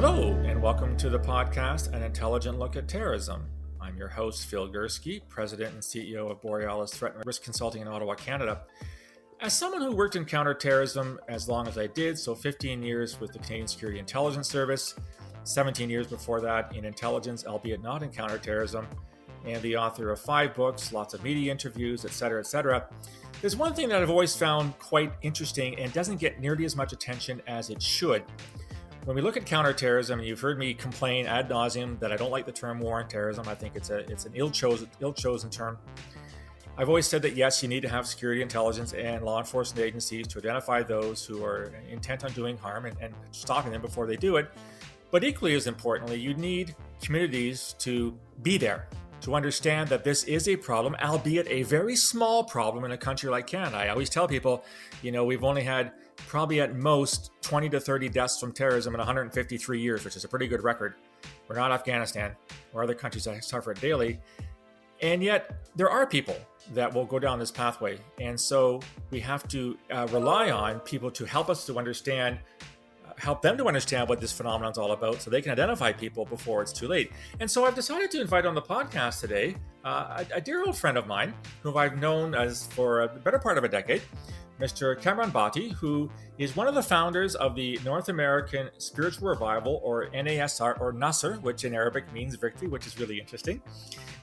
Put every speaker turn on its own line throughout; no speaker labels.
Hello, and welcome to the podcast, An Intelligent Look at Terrorism. I'm your host, Phil Gurski, President and CEO of Borealis Threat and Risk Consulting in Ottawa, Canada. As someone who worked in counterterrorism as long as I did, so 15 years with the Canadian Security Intelligence Service, 17 years before that in intelligence, albeit not in counterterrorism, and the author of 5 books, lots of media interviews, etc., there's one thing that I've always found quite interesting and doesn't get nearly as much attention as it should. When we look at counterterrorism, and you've heard me complain ad nauseum that I don't like the term war on terrorism. I think it's an ill-chosen term. I've always said that yes, you need to have security intelligence and law enforcement agencies to identify those who are intent on doing harm and stopping them before they do it. But equally as importantly, you need communities to be there, to understand that this is a problem, albeit a very small problem in a country like Canada. I always tell people, we've only had probably at most 20 to 30 deaths from terrorism in 153 years, which is a pretty good record. We're not Afghanistan or other countries that suffer it daily. And yet there are people that will go down this pathway. And so we have to rely on people to help us to understand, help them to understand what this phenomenon is all about so they can identify people before it's too late. And so I've decided to invite on the podcast today a dear old friend of mine who I've known as for a better part of a decade, Mr. Kamran Bhatti, who is one of the founders of the North American Spiritual Revival, or NASR, or Nasr, which in Arabic means victory, which is really interesting,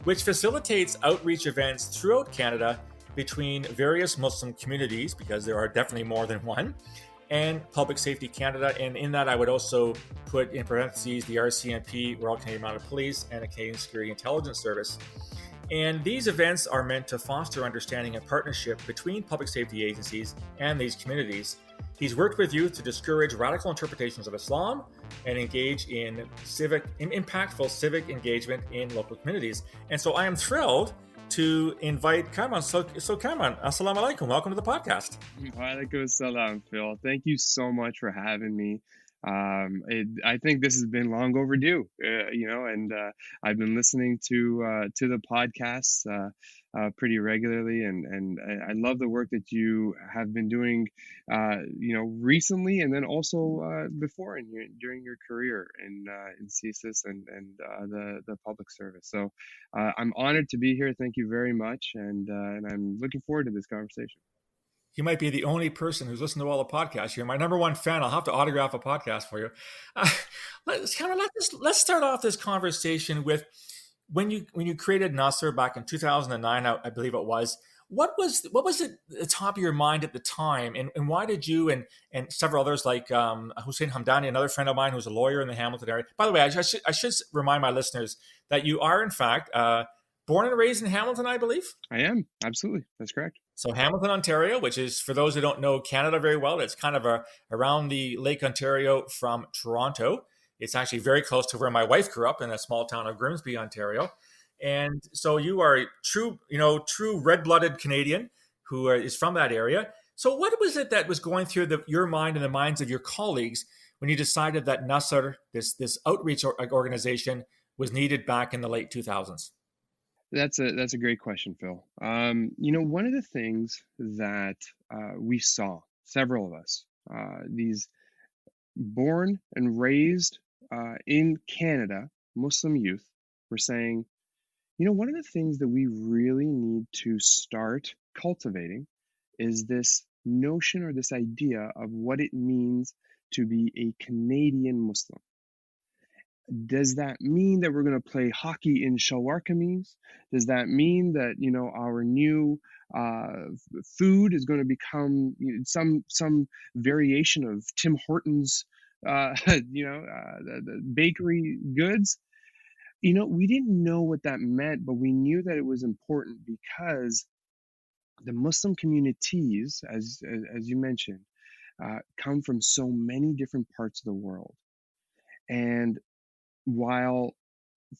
which facilitates outreach events throughout Canada between various Muslim communities, because there are definitely more than one, and Public Safety Canada. And in that, I would also put in parentheses the RCMP, Royal Canadian Mounted Police, and the Canadian Security Intelligence Service. And these events are meant to foster understanding and partnership between public safety agencies and these communities. He's worked with youth to discourage radical interpretations of Islam and engage in impactful civic engagement in local communities. And so I am thrilled to invite Kamran. So Kamran, assalamu alaikum. Welcome to the podcast.
Wa alaikum assalam, Phil. Thank you so much for having me. I think this has been long overdue, and I've been listening to the podcasts pretty regularly, and I love the work that you have been doing, recently, and then also before during your career in CSIS and the public service. So I'm honored to be here. Thank you very much, and I'm looking forward to this conversation.
You might be the only person who's listened to all the podcasts. You're my number one fan. I'll have to autograph a podcast for you. Let's start off this conversation with when you created Nasr back in 2009, I believe it was. What was at the top of your mind at the time, and why did you and several others like Hussein Hamdani, another friend of mine who's a lawyer in the Hamilton area. By the way, I should remind my listeners that you are in fact born and raised in Hamilton, I believe.
I am, absolutely. That's correct.
So Hamilton, Ontario, which is, for those who don't know Canada very well, it's kind of around the Lake Ontario from Toronto. It's actually very close to where my wife grew up in a small town of Grimsby, Ontario. And so you are a true red-blooded Canadian who is from that area. So what was it that was going through your mind and the minds of your colleagues when you decided that Nasr, this outreach organization, was needed back in the late 2000s?
That's a great question, Phil. One of the things that we saw, several of us, these born and raised in Canada, Muslim youth, were saying, one of the things that we really need to start cultivating is this notion or this idea of what it means to be a Canadian Muslim. Does that mean that we're going to play hockey in shalwar kameez? Does that mean that our new food is going to become some variation of Tim Hortons, the bakery goods? We didn't know what that meant, but we knew that it was important because the Muslim communities, as you mentioned, come from so many different parts of the world, and while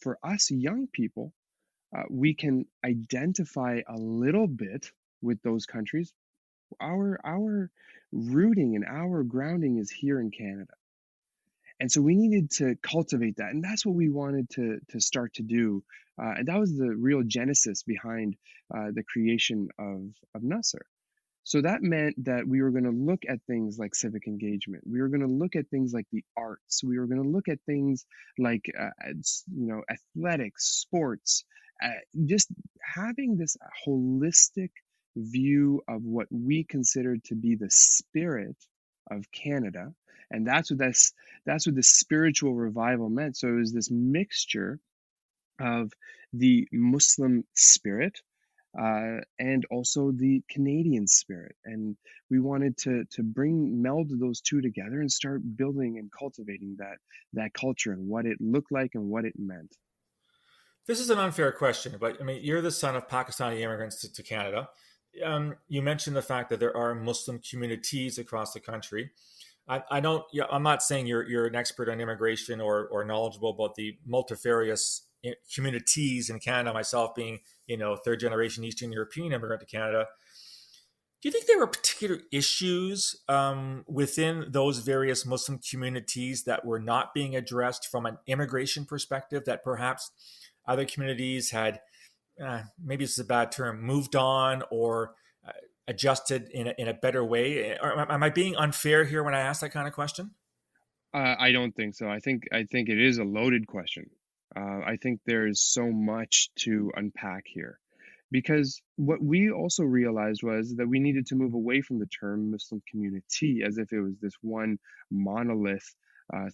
for us young people, we can identify a little bit with those countries, our rooting and our grounding is here in Canada. And so we needed to cultivate that. And that's what we wanted to start to do. And that was the real genesis behind the creation of Nasr. So that meant that we were going to look at things like civic engagement. We were going to look at things like the arts. We were going to look at things like, athletics, sports, just having this holistic view of what we considered to be the spirit of Canada. And that's what the spiritual revival meant. So it was this mixture of the Muslim spirit and also the Canadian spirit. And we wanted to meld those two together and start building and cultivating that culture and what it looked like and what it meant.
This is an unfair question, but I mean, you're the son of Pakistani immigrants to Canada. You mentioned the fact that there are Muslim communities across the country. I don't. Yeah, I'm not saying you're an expert on immigration or knowledgeable about the multifarious communities in Canada. Myself being, third generation Eastern European immigrant to Canada, do you think there were particular issues within those various Muslim communities that were not being addressed from an immigration perspective that perhaps other communities had, maybe this is a bad term, moved on or adjusted in a better way? Or am I being unfair here when I ask that kind of question?
I don't think so. I think it is a loaded question. I think there is so much to unpack here, because what we also realized was that we needed to move away from the term Muslim community as if it was this one monolith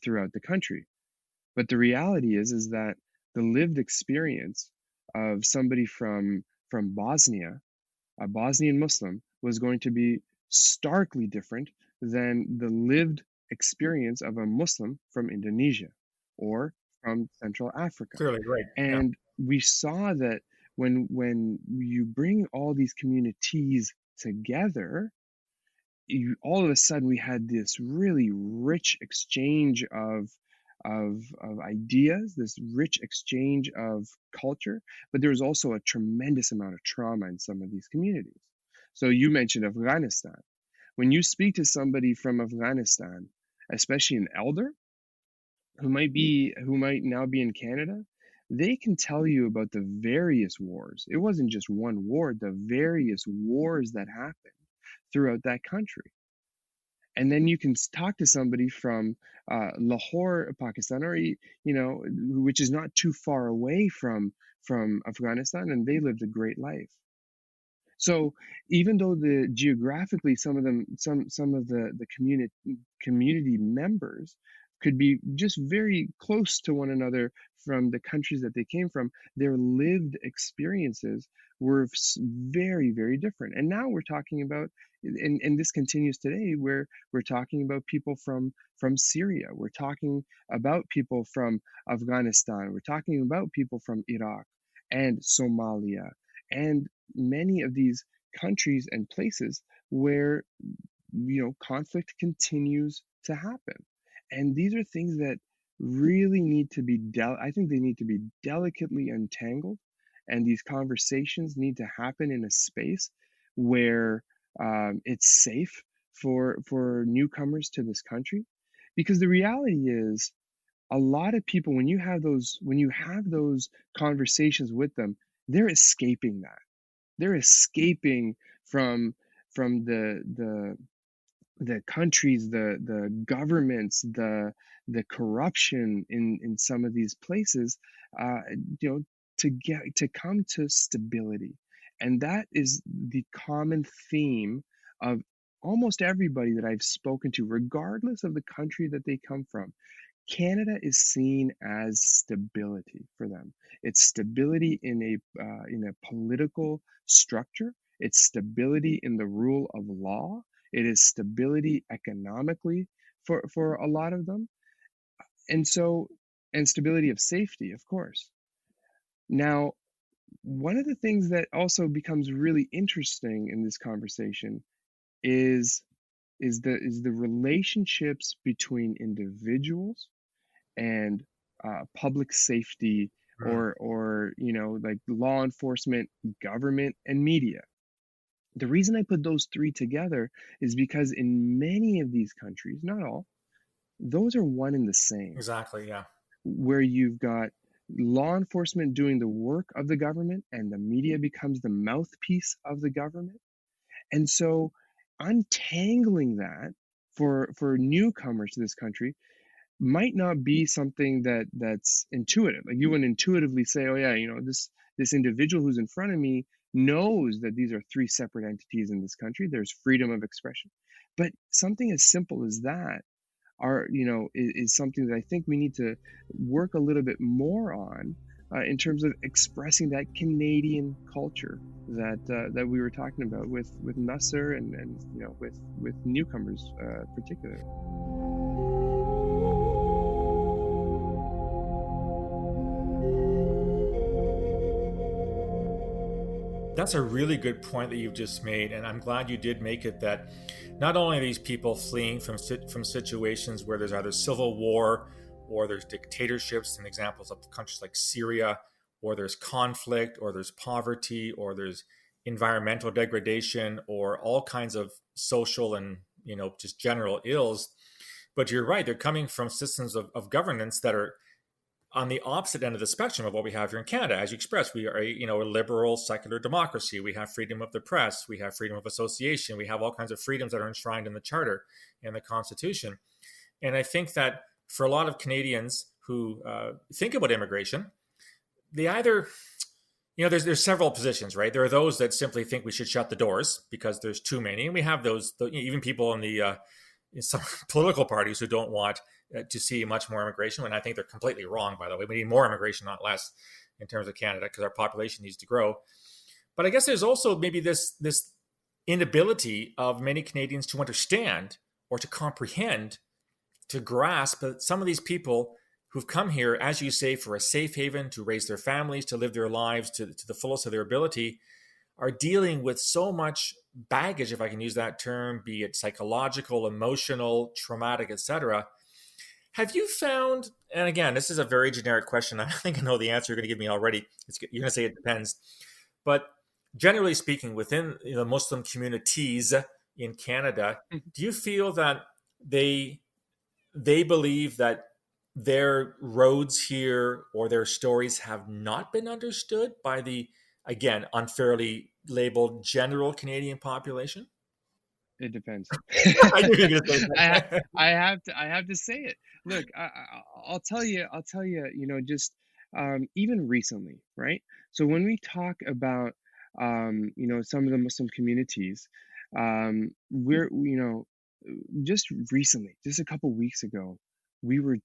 throughout the country. But the reality is that the lived experience of somebody from Bosnia, a Bosnian Muslim, was going to be starkly different than the lived experience of a Muslim from Indonesia or from Central Africa.
Clearly, right.
And we saw that when you bring all these communities together, all of a sudden we had this really rich exchange of ideas, this rich exchange of culture, but there was also a tremendous amount of trauma in some of these communities. So you mentioned Afghanistan. When you speak to somebody from Afghanistan, especially an elder who might now be in Canada, they can tell you about the various wars. It wasn't just one war, the various wars that happened throughout that country. And then you can talk to somebody from Lahore, Pakistan, or which is not too far away from Afghanistan, and they lived a great life. So even though geographically some of the community members could be just very close to one another from the countries that they came from, their lived experiences were very, very different. And now we're talking about, and this continues today, where we're talking about people from Syria, we're talking about people from Afghanistan, we're talking about people from Iraq and Somalia and many of these countries and places where conflict continues to happen. And these are things that really need to be I think they need to be delicately untangled, and these conversations need to happen in a space where it's safe for newcomers to this country. Because the reality is, a lot of people, when you have those conversations with them, they're escaping that. They're escaping from the countries, the governments, the corruption in some of these places, to come to stability. And that is the common theme of almost everybody that I've spoken to, regardless of the country that they come from. Canada is seen as stability for them. It's stability in a political structure. It's stability in the rule of law. It is stability economically for a lot of them. And stability of safety, of course. Now, one of the things that also becomes really interesting in this conversation is the relationships between individuals and public safety, or like law enforcement, government, and media. The reason I put those three together is because in many of these countries, not all, those are one and the same.
Exactly, yeah.
Where you've got law enforcement doing the work of the government and the media becomes the mouthpiece of the government. And so untangling that for newcomers to this country might not be something that's intuitive. Like you wouldn't intuitively say, oh yeah, this individual who's in front of me knows that these are three separate entities in this country. There's freedom of expression. But something as simple as that is something that I think we need to work a little bit more on in terms of expressing that Canadian culture that we were talking about with Nasser and with newcomers particularly.
That's a really good point that you've just made, and I'm glad you did make it, that not only are these people fleeing from situations where there's either civil war or there's dictatorships, and examples of countries like Syria, or there's conflict, or there's poverty, or there's environmental degradation, or all kinds of social and just general ills. But you're right, they're coming from systems of governance that are on the opposite end of the spectrum of what we have here in Canada. As you expressed, we are a liberal secular democracy. We have freedom of the press. We have freedom of association. We have all kinds of freedoms that are enshrined in the Charter and the Constitution. And I think that for a lot of Canadians who think about immigration, they either, there's several positions, right? There are those that simply think we should shut the doors because there's too many. And we have those, even people in in some political parties who don't want to see much more immigration, when I think they're completely wrong, by the way. We need more immigration, not less, in terms of Canada, because our population needs to grow. But I guess there's also maybe this inability of many Canadians to understand or to comprehend, to grasp that some of these people who've come here, as you say, for a safe haven, to raise their families, to live their lives to the fullest of their ability, are dealing with so much baggage, if I can use that term, be it psychological, emotional, traumatic, etc. Have you found, and again, this is a very generic question, I think I know the answer you're going to give me already. You're going to say it depends. But generally speaking, within the Muslim communities in Canada, do you feel that they believe that their roads here or their stories have not been understood by the, again, unfairly labeled general Canadian population?
It depends.
I knew you were going to say that.
I have to say it. Look, I'll tell you, just even recently, right? So when we talk about, some of the Muslim communities, we're, just recently, just a couple weeks ago, we were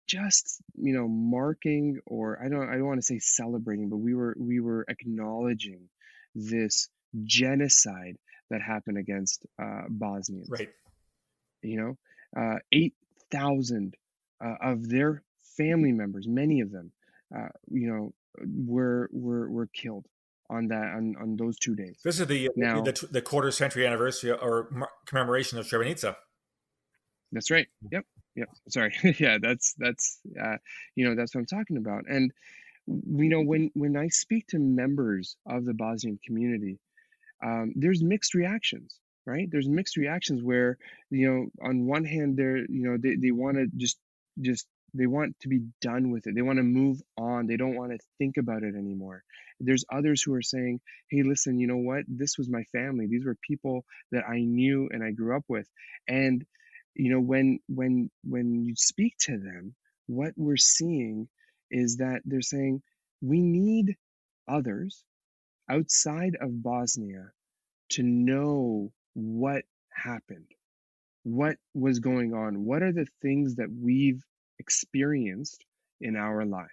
just, marking, or I don't want to say celebrating, but we were acknowledging this genocide that happened against Bosnians.
Right.
8,000 of their family members, many of them, were killed on those 2 days.
This is the quarter century anniversary or commemoration of Srebrenica.
That's right. Yep. Sorry. Yeah, that's that's what I'm talking about. And when I speak to members of the Bosnian community, there's mixed reactions, right? There's mixed reactions where, on one hand, they want to just they want to be done with it. They want to move on. They don't want to think about it anymore. There's others who are saying, hey, listen, you know what? This was my family. These were people that I knew and I grew up with. And, when you speak to them, what we're seeing is that they're saying, we need others outside of Bosnia to know what happened, what was going on, what are the things that we've experienced in our life.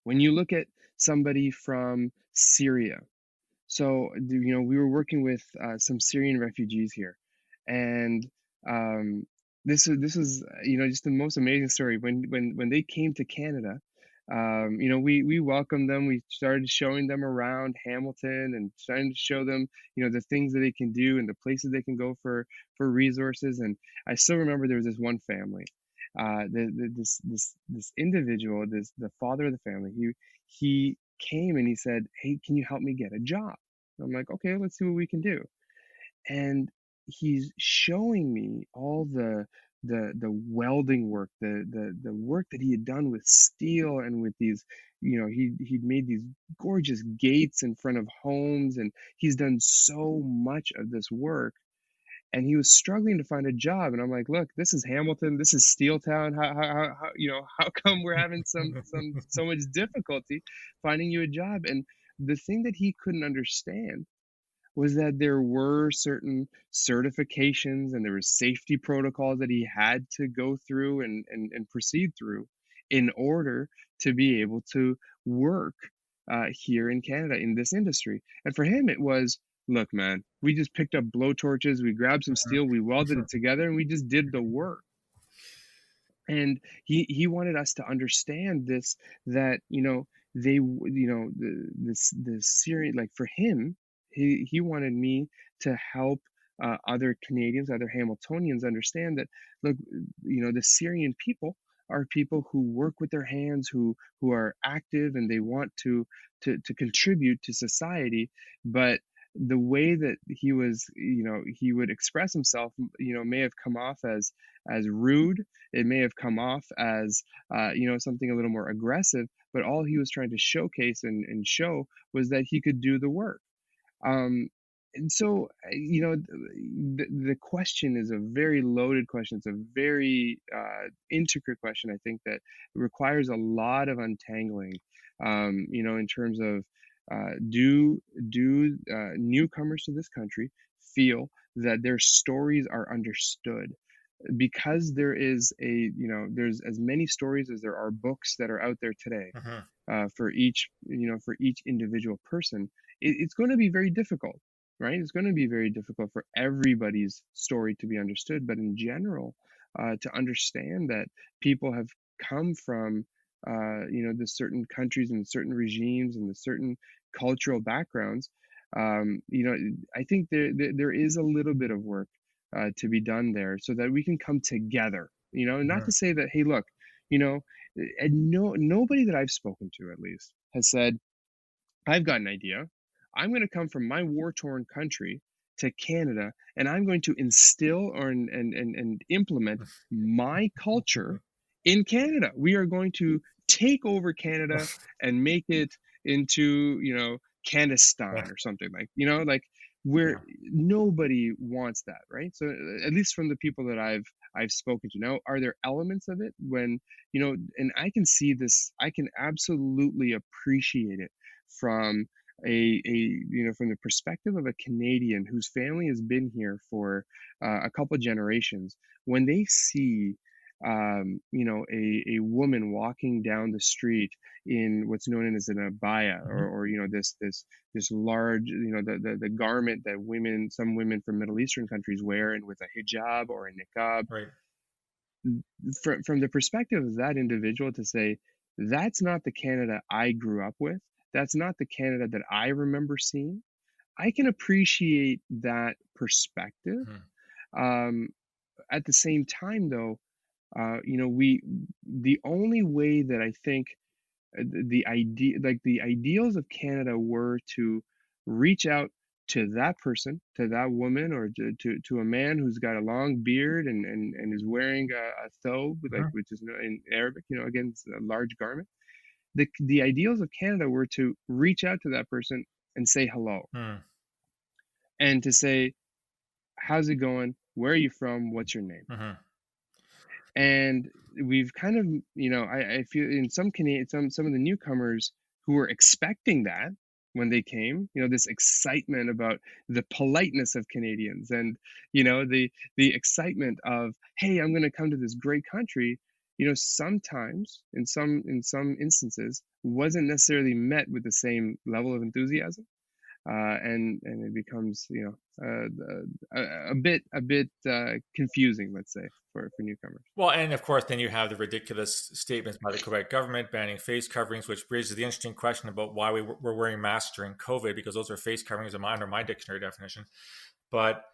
When you look at somebody from Syria, so we were working with some Syrian refugees here, and this was just the most amazing story. When they came to Canada, we welcomed them. We started showing them around Hamilton and trying to show them, the things that they can do and the places they can go for resources. And I still remember there was this one family, this individual, the father of the family. He came and he said, "Hey, can you help me get a job?" And I'm like, "Okay, let's see what we can do." And he's showing me all the the welding work, the work that he had done with steel and with these, he'd made these gorgeous gates in front of homes, and he's done so much of this work, and he was struggling to find a job. And I'm like, look, this is Hamilton, this is Steel Town. How come we're having so much difficulty finding you a job? And the thing that he couldn't understand was that there were certain certifications and there were safety protocols that he had to go through and proceed through in order to be able to work here in Canada in this industry. And for him, it was, look, man, we just picked up blowtorches, we grabbed some steel, we welded it together, and we just did the work. And he wanted us to understand this, that the Syrian, like, for him, he wanted me to help other Canadians, other Hamiltonians understand that, look, the Syrian people are people who work with their hands, who are active, and they want to contribute to society. But the way that he would express himself, may have come off as rude. It may have come off as something a little more aggressive, but all he was trying to showcase and show was that he could do the work. And so, the question is a very loaded question. It's a very intricate question, I think, that requires a lot of untangling, in terms of, do newcomers to this country feel that their stories are understood? Because there's as many stories as there are books that are out there today, for each individual person, it's going to be very difficult, right? It's going to be very difficult for everybody's story to be understood. But in general, to understand that people have come from the certain countries and certain regimes and the certain cultural backgrounds, I think there is a little bit of work to be done there, so that we can come together. Not to say that, hey, look, and nobody that I've spoken to, at least, has said, I've got an idea. I'm going to come from my war-torn country to Canada, and I'm going to instill and implement my culture in Canada. We are going to take over Canada and make it into, Canistan or something, like where nobody wants that, right? So at least from the people that I've spoken to. Now, are there elements of it when, and I can see this, I can absolutely appreciate it from from the perspective of a Canadian whose family has been here for a couple of generations. When they see a woman walking down the street in what's known as an abaya, or this large, the garment that some women from Middle Eastern countries wear, and with a hijab or a niqab,
Right.
From the perspective of that individual, to say, that's not the Canada I grew up with, that's not the Canada that I remember seeing, I can appreciate that perspective. At the same time, though, the only way that I think the ideals of Canada were to reach out to that person, to that woman, or to a man who's got a long beard and is wearing a thobe, which is in Arabic, again, it's a large garment. The ideals of Canada were to reach out to that person and say hello, and to say, how's it going? Where are you from? What's your name? And we've kind of, I feel in some of the newcomers who were expecting that when they came, this excitement about the politeness of Canadians, and the excitement of, hey, I'm going to come to this great country, sometimes in some instances wasn't necessarily met with the same level of enthusiasm. And it becomes, a bit confusing, let's say, for newcomers.
Well, and of course, then you have the ridiculous statements by the Quebec government banning face coverings, which raises the interesting question about why we're wearing masks during COVID, because those are face coverings in my dictionary definition. But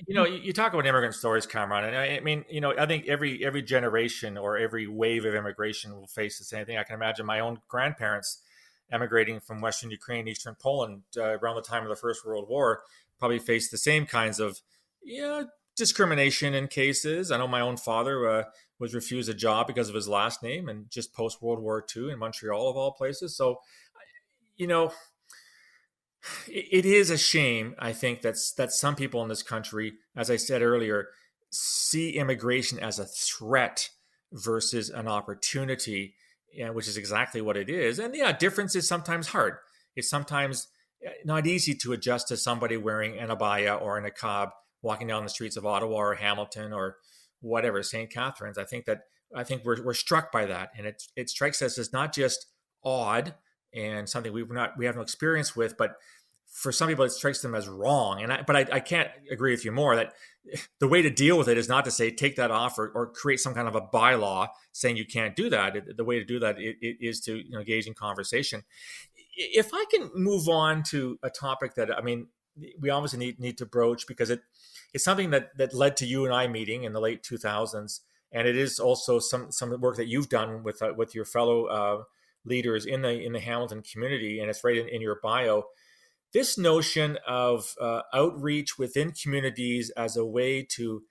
you talk about immigrant stories, Kamran, and I mean, I think every generation or every wave of immigration will face the same thing. I can imagine my own grandparents emigrating from Western Ukraine, Eastern Poland around the time of the First World War probably faced the same kinds of discrimination in cases. I know my own father was refused a job because of his last name, and just post World War II in Montreal, of all places. So, you know, it is a shame, I think, that some people in this country, as I said earlier, see immigration as a threat versus an opportunity, which is exactly what it is. And yeah, difference is sometimes hard. It's sometimes not easy to adjust to somebody wearing an abaya or a niqab walking down the streets of Ottawa or Hamilton or whatever, St. Catharines. I think we're struck by that, and it strikes us as not just odd and something we have no experience with, but for some people it strikes them as wrong. But I can't agree with you more that the way to deal with it is not to say take that off or create some kind of a bylaw saying you can't do that. The way to do that is to engage in conversation. If I can move on to a topic that, I mean, we obviously need to broach, because it's something that led to you and I meeting in the late 2000s, and it is also some work that you've done with your fellow leaders in the Hamilton community, and it's right in your bio. This notion of outreach within communities as a way to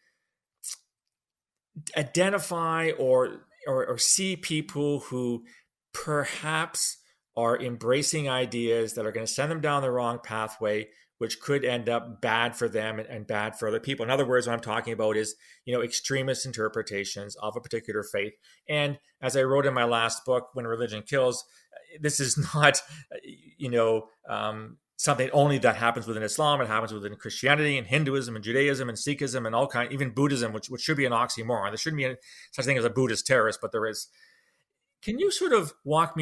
identify or see people who perhaps are embracing ideas that are going to send them down the wrong pathway, which could end up bad for them and bad for other people. In other words, what I'm talking about is, extremist interpretations of a particular faith. And as I wrote in my last book, When Religion Kills, this is not, something only that happens within Islam. It happens within Christianity and Hinduism and Judaism and Sikhism and all kinds, even Buddhism, which should be an oxymoron. There shouldn't be such thing as a Buddhist terrorist, but there is. Can you sort of walk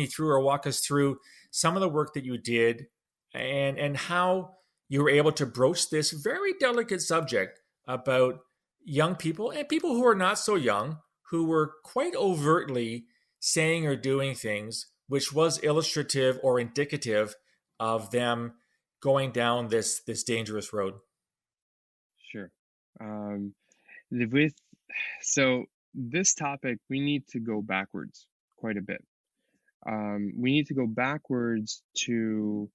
us through some of the work that you did and how you were able to broach this very delicate subject about young people and people who are not so young, who were quite overtly saying or doing things which was illustrative or indicative of them going down this dangerous road?
Sure. With So this topic, we need to go backwards quite a bit. We need to go backwards to,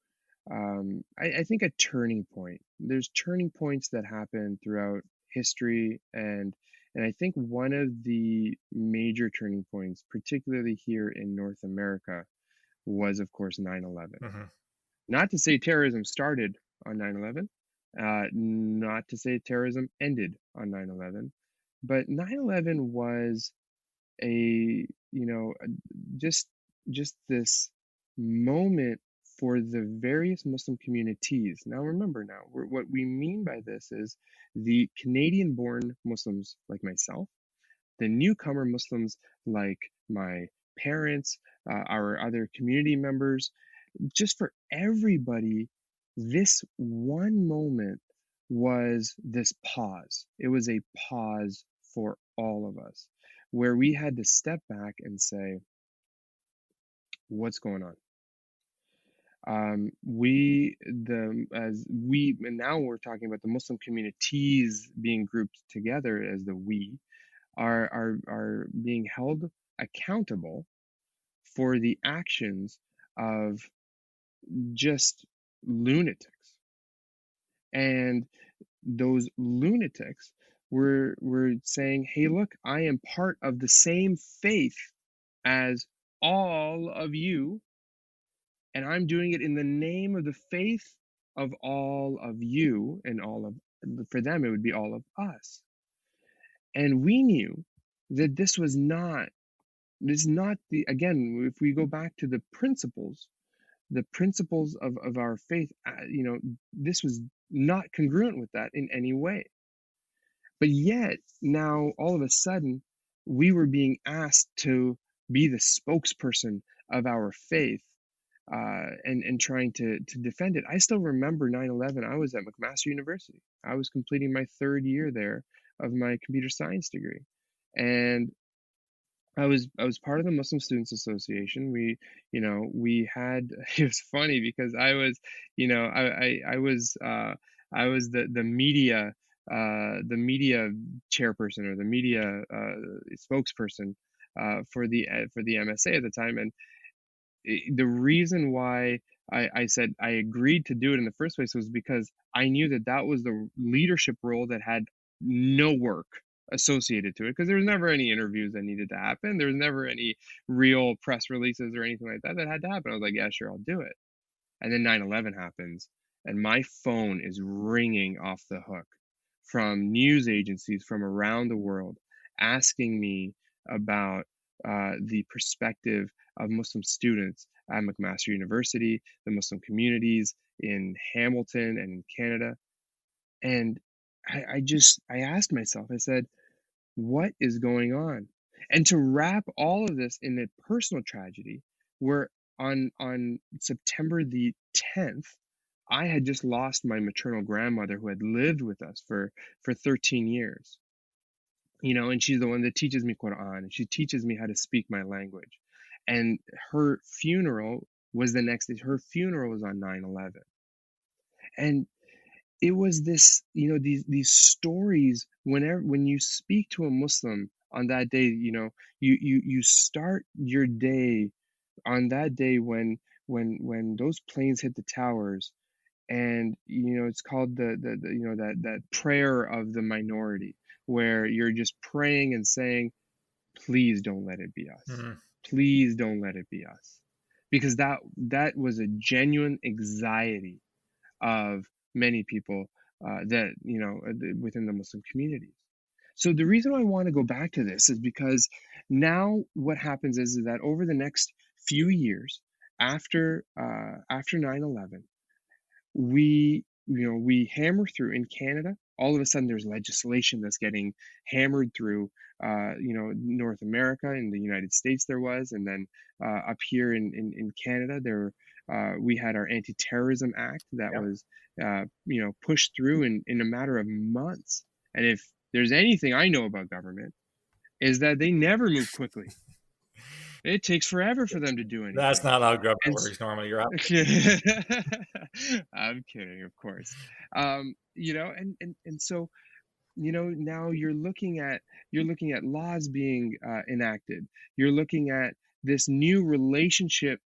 I think, a turning point. There's turning points that happen throughout history, and I think one of the major turning points, particularly here in North America, was, of course, 9/11.
Mm-hmm.
Not to say terrorism started on 9/11, not to say terrorism ended on 9/11, but 9/11 was a, just this moment for the various Muslim communities. Now, remember, what we mean by this is the Canadian-born Muslims like myself, the newcomer Muslims like my parents, our other community members. Just for everybody, this one moment was this pause. It was a pause for all of us, where we had to step back and say, what's going on? And now we're talking about the Muslim communities being grouped together as the we are being held accountable for the actions of just lunatics. And those lunatics were saying, hey, look, I am part of the same faith as all of you, and I'm doing it in the name of the faith of all of you, and for them it would be all of us. And we knew that this is not again, if we go back to the principles of our faith, this was not congruent with that in any way. But yet, now all of a sudden, we were being asked to be the spokesperson of our faith, and trying to defend it. I still remember 9/11. I was at McMaster University. I was completing my third year there of my computer science degree, and I was part of the Muslim Students Association. We had, it was funny because I was, I was the media chairperson, or the media spokesperson for the MSA at the time. And the reason why I said I agreed to do it in the first place was because I knew that was the leadership role that had no work associated to it because there was never any interviews that needed to happen. There was never any real press releases or anything like that that had to happen. I was like, yeah, sure, I'll do it. And then 9/11 happens, and my phone is ringing off the hook from news agencies from around the world asking me about the perspective of Muslim students at McMaster University, the Muslim communities in Hamilton and in Canada. And I asked myself, I said, what is going on? And to wrap all of this in a personal tragedy, where on September the 10th, I had just lost my maternal grandmother who had lived with us for 13 years. And she's the one that teaches me Quran, and she teaches me how to speak my language. And her funeral was the next day. Her funeral was on 9/11. And it was this, these stories. When you speak to a Muslim on that day, you start your day on that day when those planes hit the towers, and it's called that prayer of the minority, where you're just praying and saying, please don't let it be us.
Mm-hmm.
Please don't let it be us, because that was a genuine anxiety of many people that within the Muslim communities. So the reason I want to go back to this is because now what happens is that over the next few years after 9/11, we hammer through in Canada. All of a sudden, there's legislation that's getting hammered through, North America. In the United States, there was, and then up here in Canada, we had our Anti-Terrorism Act that
Yep.
was, pushed through in a matter of months. And if there's anything I know about government, is that they never move quickly. It takes forever for them to do anything.
That's not how government works normally. You're up.
I'm kidding, of course. And so, now you're looking at laws being enacted. You're looking at this new relationship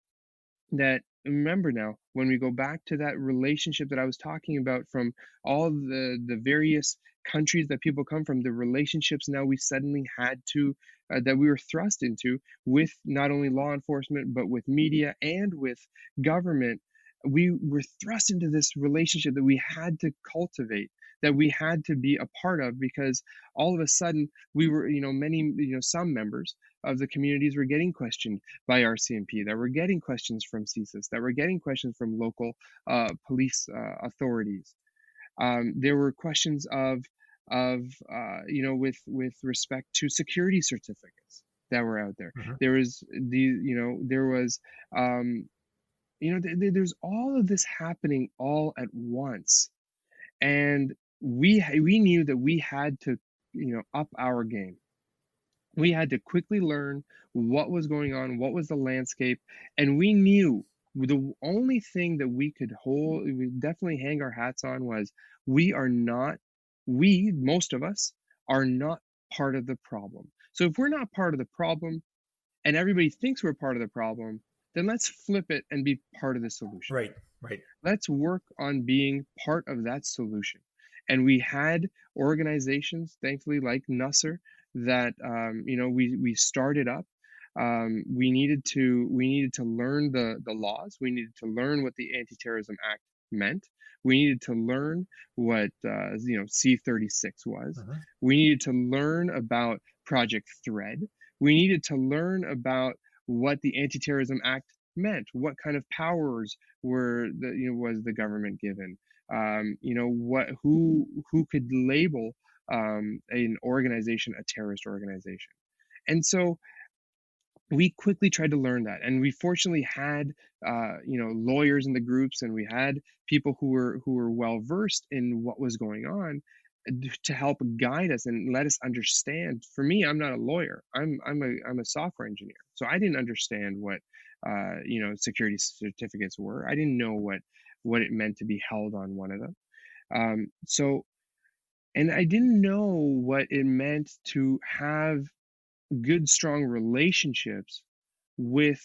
that, remember now, when we go back to that relationship that I was talking about from all the various countries that people come from, the relationships now we suddenly had to that we were thrust into with not only law enforcement but with media and with government. We were thrust into this relationship that we had to cultivate, that we had to be a part of, because all of a sudden we were, some members of the communities were getting questioned by RCMP, that were getting questions from CSIS, that were getting questions from local police authorities. There were questions with respect to security certificates that were out there.
Mm-hmm.
There's all of this happening all at once, and we knew that we had to up our game. We had to quickly learn what was going on, what was the landscape, and we knew the only thing that we definitely hang our hats on was most of us are not part of the problem. So if we're not part of the problem and everybody thinks we're part of the problem, then let's flip it and be part of the solution.
Right.
Let's work on being part of that solution. And we had organizations, thankfully, like Nasser, that we started up. We needed to learn the laws. We needed to learn what the Anti-Terrorism Act meant. We needed to learn what C-36 was.
Mm-hmm.
We needed to learn about Project Thread. We needed to learn about what the Anti-Terrorism Act meant. What kind of powers was the government given? Who could label an organization a terrorist organization? And so we quickly tried to learn that, and we fortunately had lawyers in the groups, and we had people who were well versed in what was going on to help guide us and let us understand. For me, I'm not a lawyer. I'm a software engineer, so I didn't understand what security certificates were. I didn't know what it meant to be held on one of them. And I didn't know what it meant to have good, strong relationships with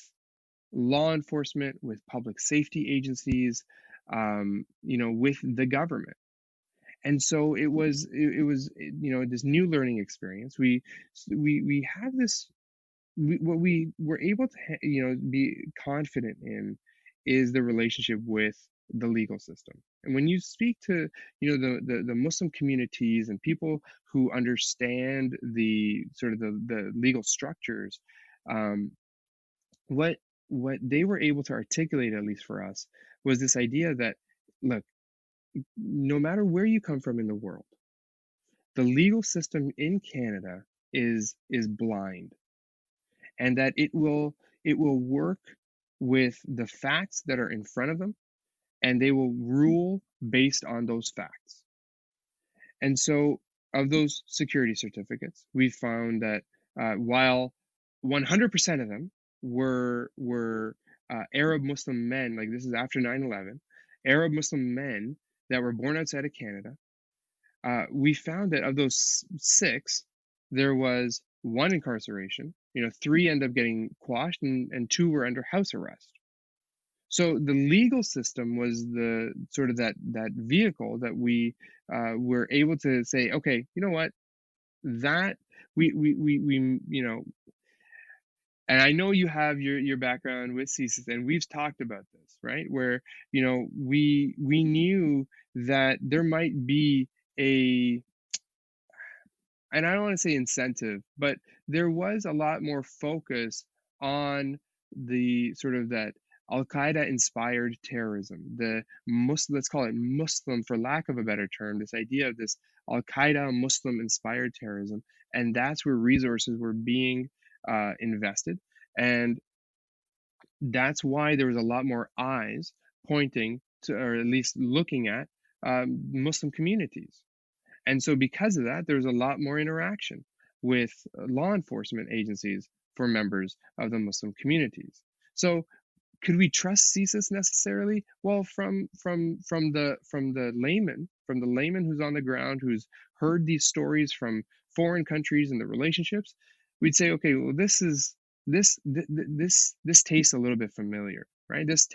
law enforcement, with public safety agencies, with the government. And so this new learning experience. We have this. What we were able to be confident in is the relationship with the legal system. And when you speak to the Muslim communities and people who understand the sort of the legal structures, um, what they were able to articulate, at least for us, was this idea that, look, no matter where you come from in the world, the legal system in Canada is blind, and that it will work with the facts that are in front of them, and they will rule based on those facts. And so, of those security certificates, we found that while 100% of them were Arab Muslim men, like this is after 9/11, Arab Muslim men that were born outside of Canada, we found that of those 6, there was 1 incarceration. 3 end up getting quashed, and 2 were under house arrest. So the legal system was the sort of that vehicle that we were able to say, okay, you know what, that we and I know you have your background with CSIS, and we've talked about this, right? Where we knew that there might be and I don't want to say incentive, but there was a lot more focus on the sort of that Al-Qaeda inspired terrorism, the Muslim, let's call it Muslim for lack of a better term, this idea of this Al-Qaeda Muslim inspired terrorism. And that's where resources were being invested. And that's why there was a lot more eyes pointing to, or at least looking at, Muslim communities. And so because of that, there's a lot more interaction with law enforcement agencies for members of the Muslim communities. So could we trust CSIS necessarily? Well, from the layman who's on the ground, who's heard these stories from foreign countries and the relationships, we'd say, okay, well, this tastes a little bit familiar, right? This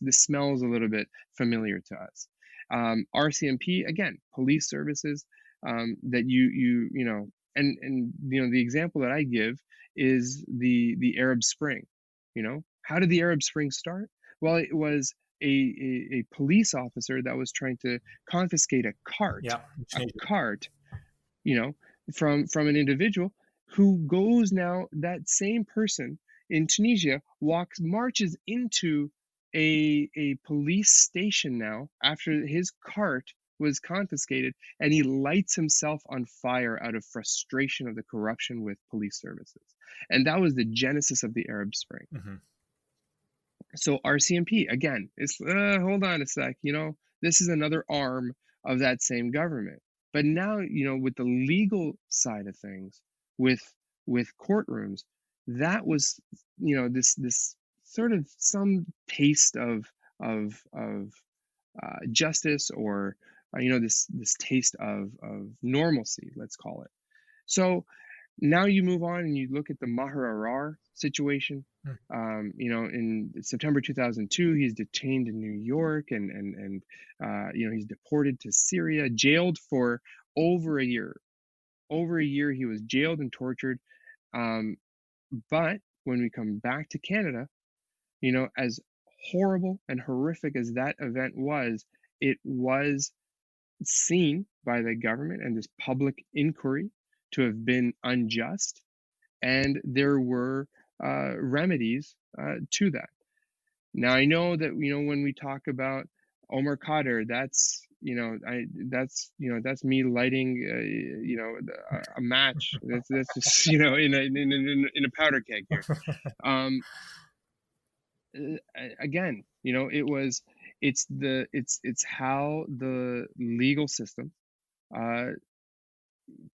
smells a little bit familiar to us. RCMP, again, police services, that and the example that I give is the Arab Spring. How did the Arab Spring start? Well, it was a police officer that was trying to confiscate a cart, from an individual who goes now, that same person in Tunisia marches into a police station now after his cart was confiscated, and he lights himself on fire out of frustration of the corruption with police services. And that was the genesis of the Arab Spring.
Mm-hmm.
So RCMP, again, it's hold on a sec, this is another arm of that same government. But now, with the legal side of things, with courtrooms, that was, this sort of some taste of justice, or this taste of normalcy, let's call it. So now you move on and you look at the Maher Arar situation. In September 2002, he's detained in New York, and he's deported to Syria, jailed for over a year. Over a year, he was jailed and tortured. But when we come back to Canada, as horrible and horrific as that event was, it was seen by the government and this public inquiry to have been unjust, and there were remedies to that. Now, I know that when we talk about Omar Khadr, that's that's me lighting a match. That's just in a powder keg here. Again, it's how the legal system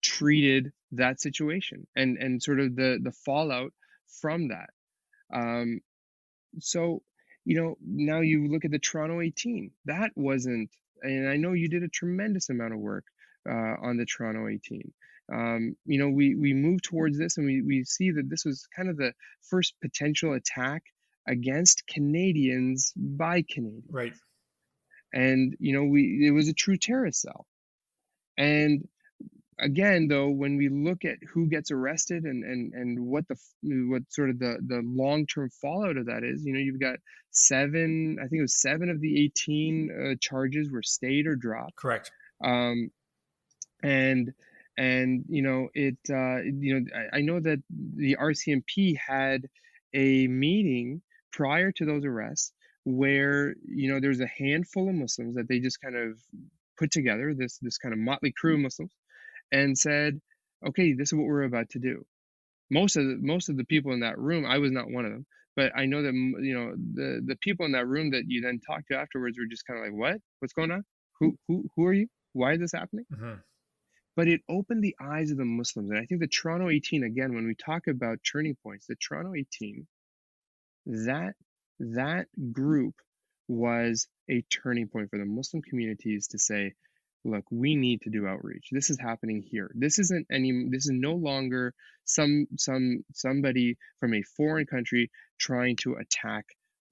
treated that situation, and sort of the fallout from that. So now you look at the Toronto 18. That wasn't, and I know you did a tremendous amount of work on the Toronto 18. We move towards this, and we see that this was kind of the first potential attack against Canadians by Canadians.
Right.
And it was a true terrorist cell. And again, though, when we look at who gets arrested and what sort of the long-term fallout of that is, you've got I think it was 7 of the 18 charges were stayed or dropped.
Correct.
Um, and I know that the RCMP had a meeting prior to those arrests where there's a handful of Muslims that they just kind of put together, this kind of motley crew of Muslims, and said, okay, this is what we're about to do. Most of the people in that room, I was not one of them, but I know that the people in that room that you then talked to afterwards were just kind of like, what's going on? Who are you? Why is this happening?
Mm-hmm.
But it opened the eyes of the Muslims. And I think the Toronto 18, again, when we talk about turning points, the Toronto 18, that group was a turning point for the Muslim communities to say, look, we need to do outreach. This is happening here. This is no longer somebody from a foreign country trying to attack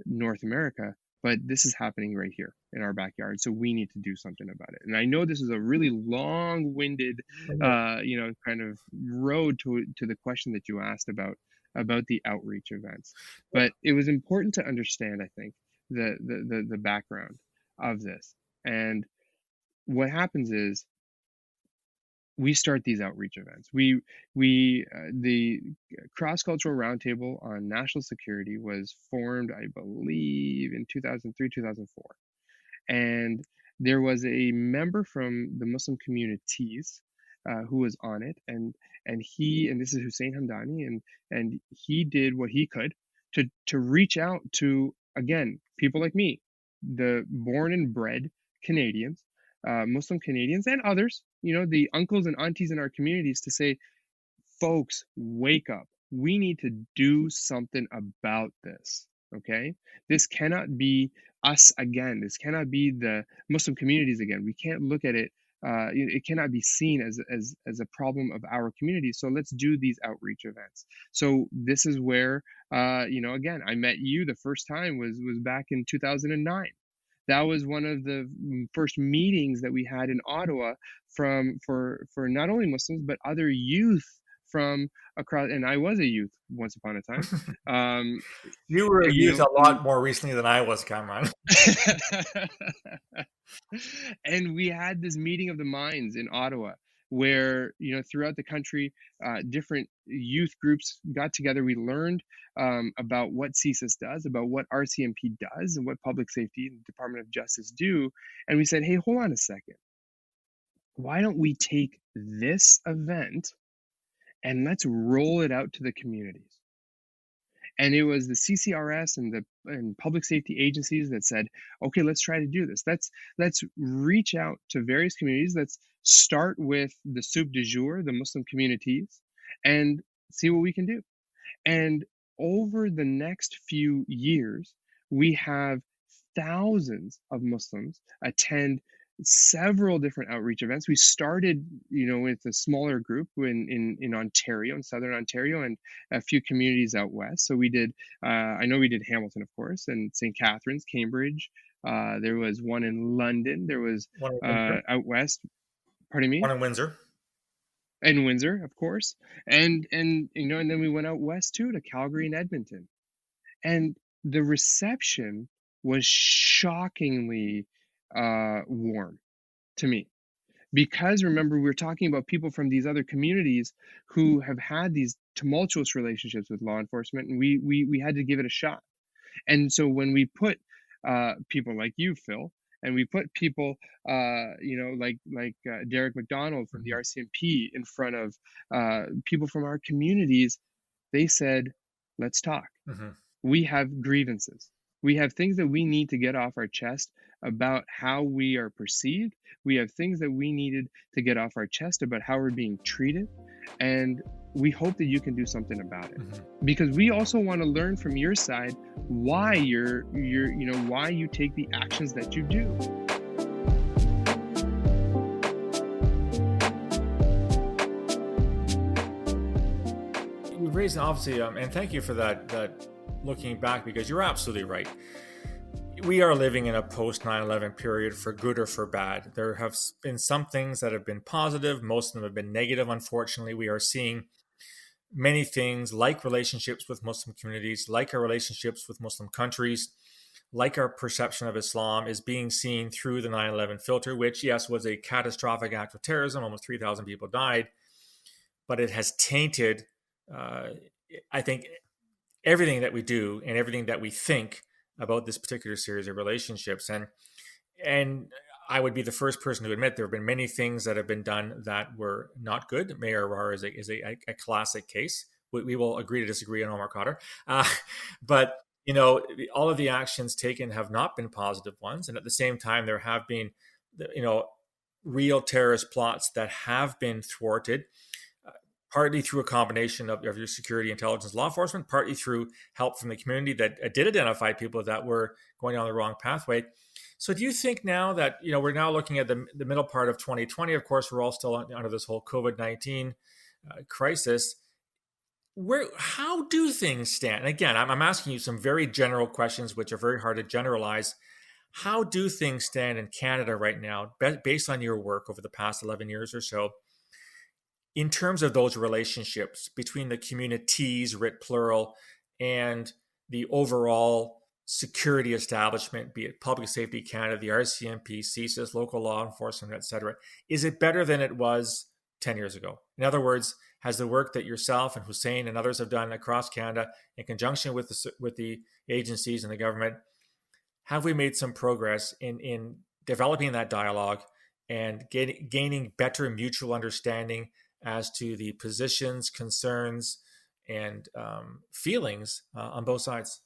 North America, but this is happening right here in our backyard. So we need to do something about it. And I know this is a really long-winded, kind of road to the question that you asked about the outreach events, but it was important to understand, I think, the background of this. And what happens is we start these outreach events. The Cross-Cultural Roundtable on National Security was formed, I believe, in 2003, 2004. And there was a member from the Muslim communities who was on it, and this is Hussein Hamdani, and he did what he could to reach out to, again, people like me, the born and bred Canadians, Muslim Canadians, and others, the uncles and aunties in our communities, to say, folks, wake up. We need to do something about this. Okay? This cannot be us again. This cannot be the Muslim communities again. We can't look at it. It cannot be seen as a problem of our community. So let's do these outreach events. So this is where, again, I met you the first time was back in 2009. That was one of the first meetings that we had in Ottawa for not only Muslims, but other youth from across. And I was a youth once upon a time.
You were a youth a lot more recently than I was, Kamran.
And we had this meeting of the minds in Ottawa where, throughout the country, different youth groups got together. We learned about what CSIS does, about what RCMP does, and what public safety and Department of Justice do. And we said, hey, hold on a second. Why don't we take this event and let's roll it out to the communities? And it was the CCRS and public safety agencies that said, okay, let's try to do this. Let's reach out to various communities. Let's start with the soup du jour, the Muslim communities, and see what we can do. And over the next few years, we have thousands of Muslims attend several different outreach events. We started, with a smaller group in Ontario, in Southern Ontario, and a few communities out west. So we did, I know we did Hamilton, of course, and St. Catharines, Cambridge. There was one in London. There was out west. Pardon me?
One in Windsor.
And Windsor, of course. And then we went out west too, to Calgary and Edmonton. And the reception was shockingly warm to me, because remember, we were talking about people from these other communities who have had these tumultuous relationships with law enforcement, and we had to give it a shot. And so when we put people like you, Phil, and we put people like Derek McDonald from the RCMP in front of people from our communities, they said, let's talk. Mm-hmm. We have grievances. We have things that we need to get off our chest about how we are perceived. We have things that we needed to get off our chest about how we're being treated. And we hope that you can do something about it. Mm-hmm. Because we also want to learn from your side why why you take the actions that you do.
You raised, obviously, and thank you for that looking back, because you're absolutely right. we are living in a post 9/11 period, for good or for bad. There have been some things that have been positive, most of them have been negative. Unfortunately, we are seeing many things, like relationships with Muslim communities, like our relationships with Muslim countries, like our perception of Islam, is being seen through the 9/11 filter, which, yes, was a catastrophic act of terrorism. Almost 3,000 people died, but it has tainted, I think, everything that we do and everything that we think about this particular series of relationships. And I would be the first person to admit there have been many things that have been done that were not good. Mayor Arar is a classic case. We will agree to disagree on Omar Khadr. But, all of the actions taken have not been positive ones. And at the same time, there have been, real terrorist plots that have been thwarted, partly through a combination of your security, intelligence, law enforcement, partly through help from the community that did identify people that were going down the wrong pathway. So do you think now that, we're now looking at the middle part of 2020, of course, we're all still under this whole COVID-19 crisis, how do things stand? And again, I'm asking you some very general questions, which are very hard to generalize. How do things stand in Canada right now, based on your work over the past 11 years or so, in terms of those relationships between the communities, writ plural, and the overall security establishment, be it Public Safety Canada, the RCMP, CSIS, local law enforcement, etc.? Is it better than it was 10 years ago? In other words, has the work that yourself and Hussein and others have done across Canada in conjunction with the agencies and the government, have we made some progress in developing that dialogue and gaining better mutual understanding as to the positions, concerns, and feelings on both sides?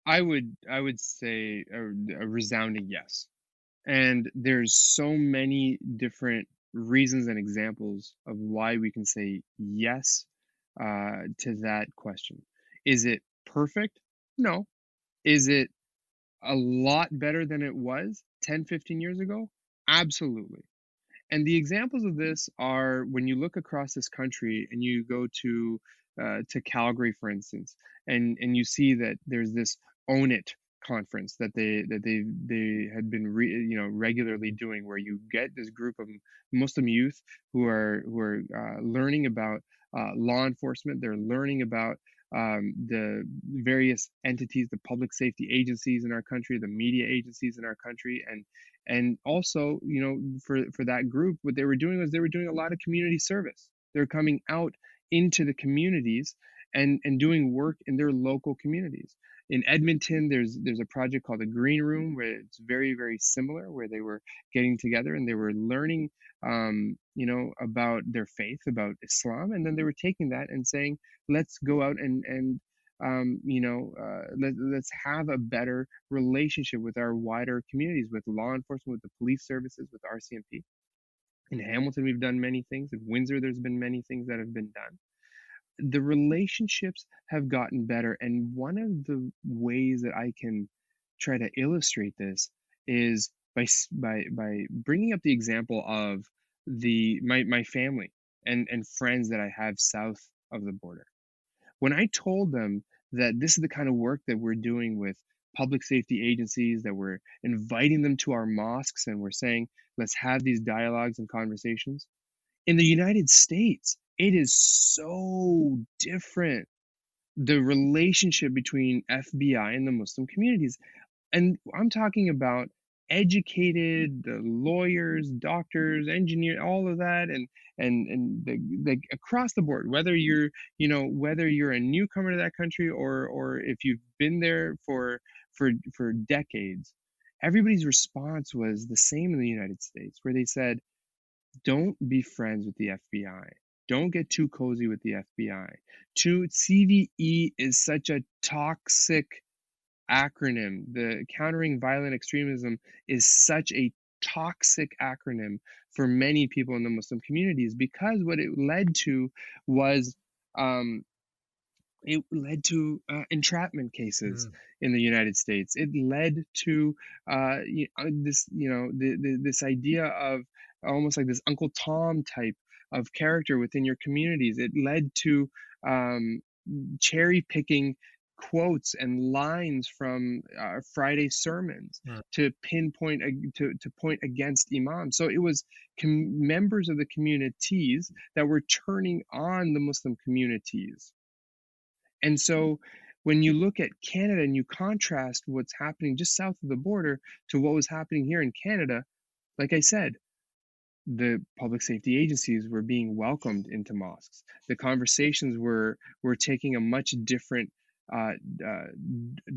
I would say a resounding yes. And there's so many different reasons and examples of why we can say yes to that question. Is it perfect? No. Is it a lot better than it was 10, 15 years ago? Absolutely. And the examples of this are when you look across this country and you go to Calgary, for instance, and you see that there's this Own It conference that they had been regularly doing, where you get this group of Muslim youth who are learning about law enforcement. They're learning about the various entities, the public safety agencies in our country, the media agencies in our country, and also, for that group, what they were doing was they were doing a lot of community service. They're coming out into the communities and doing work in their local communities. In Edmonton, there's a project called the Green Room, where it's very, very similar, where they were getting together and they were learning, about their faith, about Islam, and then they were taking that and saying, let's go out and let's have a better relationship with our wider communities, with law enforcement, with the police services, with RCMP. In Hamilton, we've done many things. In Windsor, there's been many things that have been done. The relationships have gotten better, and one of the ways that I can try to illustrate this is by bringing up the example of my family and friends that I have south of the border. When I told them that this is the kind of work that we're doing with public safety agencies, that we're inviting them to our mosques and we're saying, let's have these dialogues and conversations. In the United States, it is so different, the relationship between FBI and the Muslim communities. And I'm talking about educated, the lawyers, doctors, engineers, all of that, and the across the board, whether you're a newcomer to that country or if you've been there for decades, everybody's response was the same in the United States, where they said, don't be friends with the FBI. Don't get too cozy with the FBI. CVE is such a toxic acronym. The Countering Violent Extremism is such a toxic acronym for many people in the Muslim communities, because what it led to was entrapment cases in the United States. It led to this idea of almost like this Uncle Tom type of character within your communities. It led to cherry picking quotes and lines from Friday sermons
Mm.
to pinpoint to point against imams. So it was members of the communities that were turning on the Muslim communities. And so when you look at Canada and you contrast what's happening just south of the border to what was happening here in Canada, like I said, the public safety agencies were being welcomed into mosques. The conversations were taking a much different uh, uh,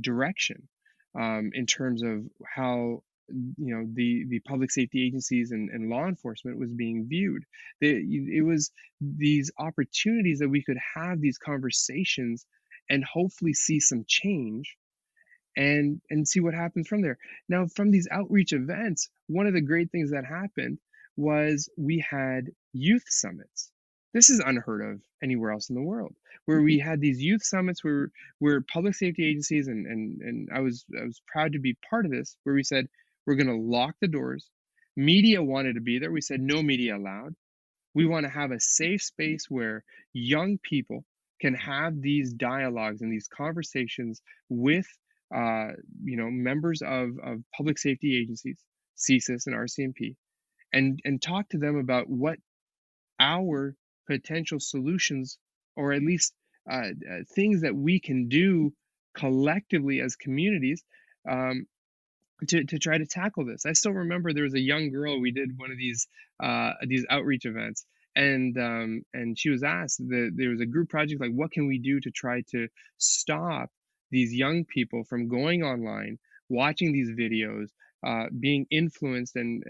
direction in terms of how the public safety agencies and law enforcement was being viewed. It was these opportunities that we could have these conversations and hopefully see some change and see what happens from there. Now, from these outreach events, one of the great things that happened was we had youth summits. This is unheard of anywhere else in the world, where we had these youth summits where public safety agencies and I was proud to be part of this, where we said we're going to lock the doors. Media wanted to be there. We said no media allowed. We want to have a safe space where young people can have these dialogues and these conversations with members of public safety agencies, CSIS and RCMP, and talk to them about what our potential solutions, or at least things that we can do collectively as communities to try to tackle this. I still remember there was a young girl. We did one of these outreach events, and she was asked there was a group project, like, what can we do to try to stop these young people from going online, watching these videos, being influenced and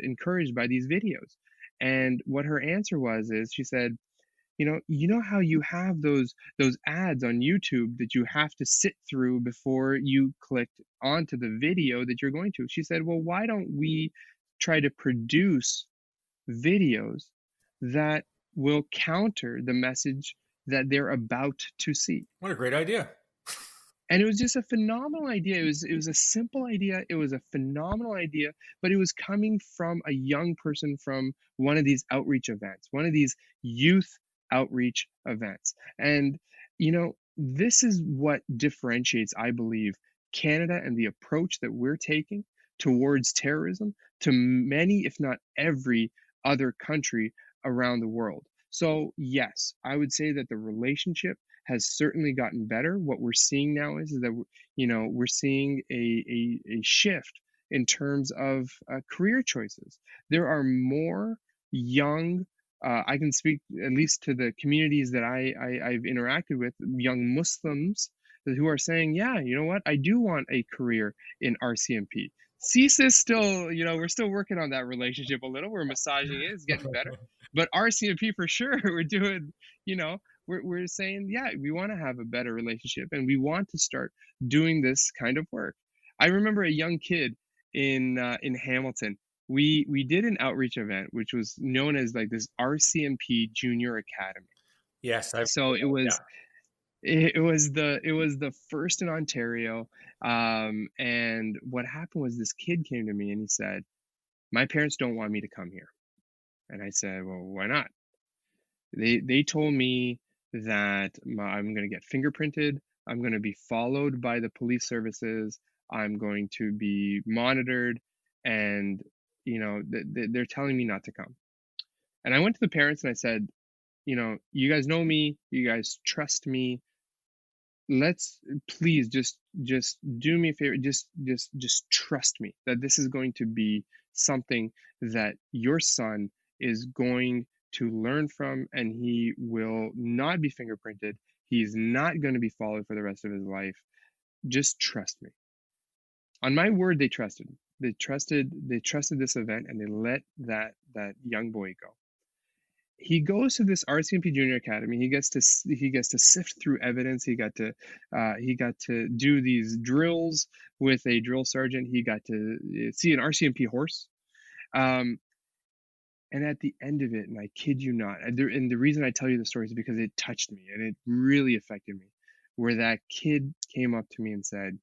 encouraged by these videos. And what her answer was is she said, you know how you have those ads on YouTube that you have to sit through before you click onto the video that you're going to. She said, well, why don't we try to produce videos that will counter the message that they're about to see?
What a great idea.
And it was just a phenomenal idea. It was a simple idea. It was a phenomenal idea, but it was coming from a young person from one of these outreach events, one of these youth outreach events. And, this is what differentiates, I believe, Canada and the approach that we're taking towards terrorism to many, if not every other country around the world. So, yes, I would say that the relationship has certainly gotten better. What we're seeing now is that we're seeing a shift in terms of career choices. There are more young. I can speak at least to the communities that I've interacted with, young Muslims who are saying, yeah, you know what, I do want a career in RCMP. CSIS still, we're still working on that relationship a little. We're massaging it. It's getting better. But RCMP for sure, we're doing, we're saying, yeah, we want to have a better relationship and we want to start doing this kind of work. I remember a young kid in Hamilton. We did an outreach event which was known as like this RCMP Junior Academy.
Yes,
So it was it was the first in Ontario. And what happened was this kid came to me and he said, my parents don't want me to come here. And I said, well, why not? They told me that I'm going to get fingerprinted. I'm going to be followed by the police services. I'm going to be monitored. And, they're telling me not to come. And I went to the parents and I said, you guys know me. You guys trust me. Let's please just do me a favor. Just trust me that this is going to be something that your son is going to learn from, and he will not be fingerprinted. He's not going to be followed for the rest of his life. Just trust me. On my word, they trusted. They trusted this event, and they let that young boy go. He goes to this RCMP Junior Academy. He gets to sift through evidence. He got to do these drills with a drill sergeant. He got to see an RCMP horse. And at the end of it, and I kid you not, and the reason I tell you the story is because it touched me and it really affected me, where that kid came up to me and said,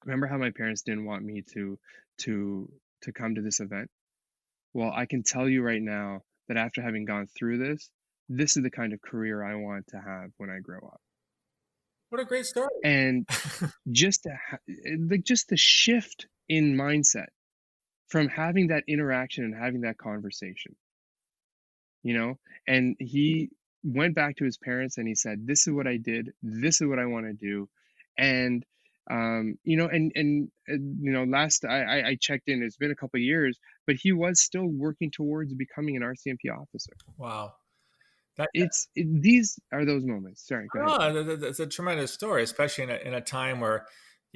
remember how my parents didn't want me to come to this event? Well, I can tell you right now that after having gone through this is the kind of career I want to have when I grow up.
What a great story.
And just just the shift in mindset from having that interaction and having that conversation, you know, and he went back to his parents and he said, this is what I did, this is what I want to do. And last I checked in, it's been a couple of years, but he was still working towards becoming an RCMP officer.
Wow. That,
These are those moments. Sorry, go ahead.
it's a tremendous story, especially in a time where,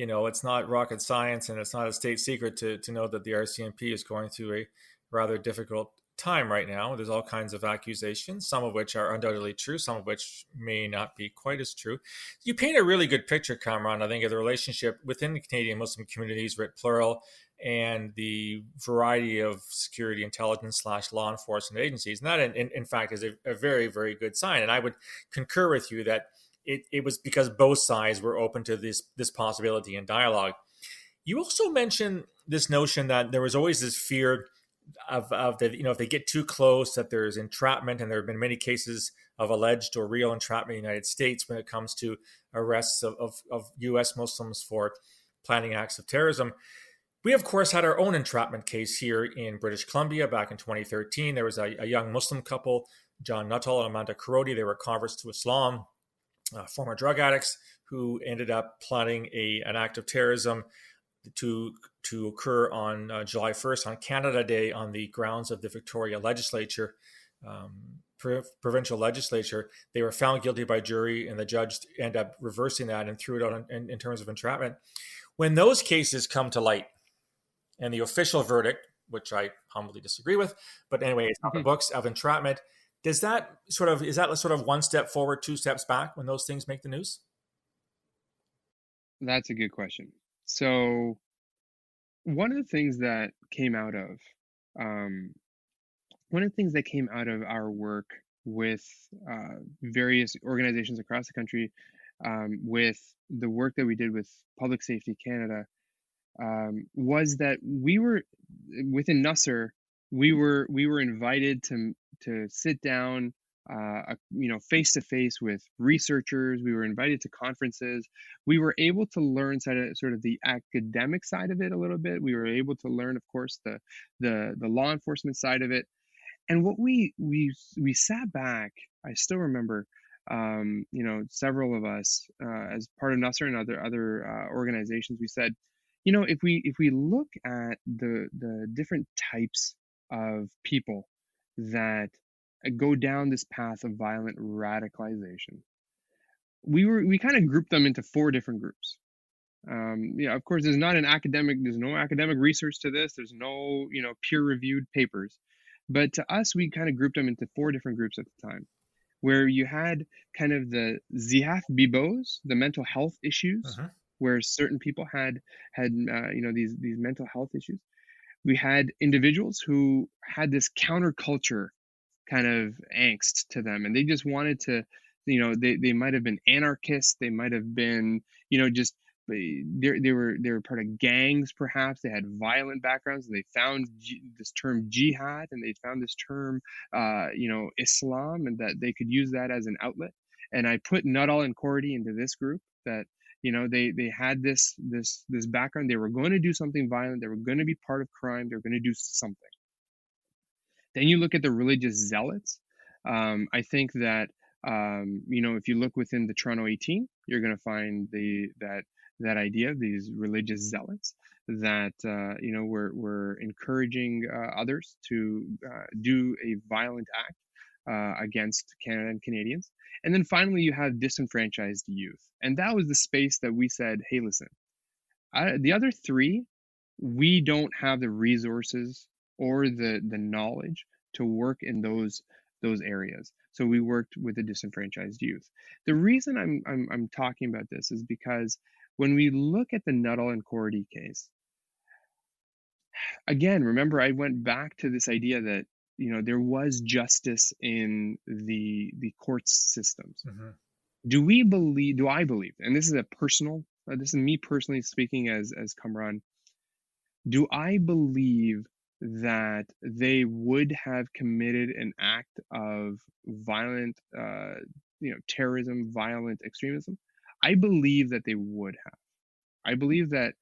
it's not rocket science and it's not a state secret to know that the RCMP is going through a rather difficult time right now. There's all kinds of accusations, some of which are undoubtedly true, some of which may not be quite as true. You paint a really good picture, Kamran, I think, of the relationship within the Canadian Muslim communities, writ plural, and the variety of security intelligence / law enforcement agencies. And that, in fact, is a very, very good sign. And I would concur with you that it was because both sides were open to this possibility and dialogue. You also mentioned this notion that there was always this fear of the, if they get too close, that there's entrapment, and there have been many cases of alleged or real entrapment in the United States when it comes to arrests of U.S. Muslims for planning acts of terrorism. We, of course, had our own entrapment case here in British Columbia back in 2013. There was a young Muslim couple, John Nuttall and Amanda Karoti. They were converts to Islam, former drug addicts, who ended up planning an act of terrorism to occur on July 1st, on Canada Day, on the grounds of the Victoria legislature, provincial legislature. They were found guilty by jury, and the judge ended up reversing that and threw it out in terms of entrapment. When those cases come to light, and the official verdict, which I humbly disagree with, but anyway, it's on the books, of entrapment, is that sort of one step forward, two steps back when those things make the news?
That's a good question. So one of the things that came out of our work with various organizations across the country, with the work that we did with Public Safety Canada, was that we were within Nusser, we were invited to sit down, face to face with researchers. We were invited to conferences. We were able to learn sort of the academic side of it a little bit. We were able to learn, of course, the law enforcement side of it. And what we sat back, I still remember, several of us, as part of Nusser and other organizations, we said, if we look at the different types of people that go down this path of violent radicalization, we kind of grouped them into 4 different groups. Of course, there's no academic research to this. There's no peer-reviewed papers, but to us, we kind of grouped them into 4 different groups at the time, where you had kind of the Zihaf Bibos, the mental health issues, where certain people had these mental health issues. We had individuals who had this counterculture kind of angst to them, and they just wanted to, they might have been anarchists, they might have been, just they were part of gangs, perhaps. They had violent backgrounds, and they found this term jihad, and they found this term Islam, and that they could use that as an outlet. And I put Nuttall and Korty into this group, that they had this background. They were going to do something violent. They were going to be part of crime. They were going to do something. Then you look at the religious zealots. I think that if you look within the Toronto 18, you're going to find that idea of these religious zealots that were encouraging others to do a violent act against Canada and Canadians. And then finally, you have disenfranchised youth. And that was the space that we said, hey, listen, the other 3, we don't have the resources or the knowledge to work in those areas. So we worked with the disenfranchised youth. The reason I'm talking about this is because when we look at the Nuttall and Korty case, again, remember, I went back to this idea that there was justice in the courts systems. Do I believe, and this is this is me personally speaking as Kamran, do I believe that they would have committed an act of violent terrorism, violent extremism? I believe that they would have. I believe that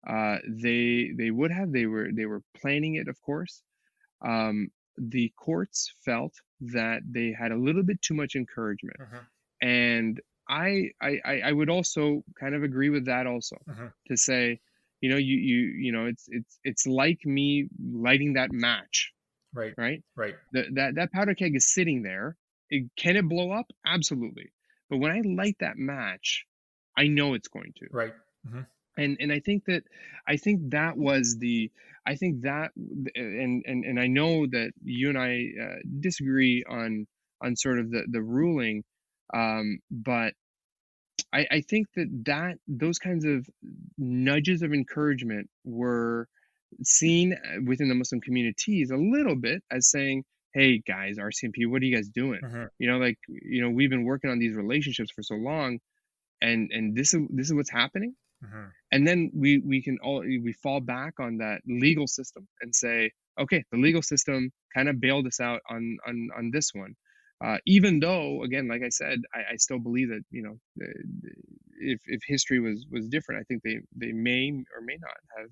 they would have. They were planning it, of course. The courts felt that they had a little bit too much encouragement,
Mm-hmm.
and I would also kind of agree with that also,
Mm-hmm.
to say, it's like me lighting that match,
Right.
right?
Right.
That powder keg is sitting there. Can it blow up? Absolutely. But when I light that match, I know it's going to.
Right. Mm-hmm.
And I think that was the I think that and I know that you and I disagree on sort of the ruling, but I think that those kinds of nudges of encouragement were seen within the Muslim communities a little bit as saying, "Hey guys, RCMP, what are you guys doing?
Mm-hmm.
We've been working on these relationships for so long, and this is what's happening."
Mm-hmm.
And then we fall back on that legal system and say, okay, the legal system kind of bailed us out on this one, even though, again, like I said, I still believe that, if history was different, I think they may or may not have.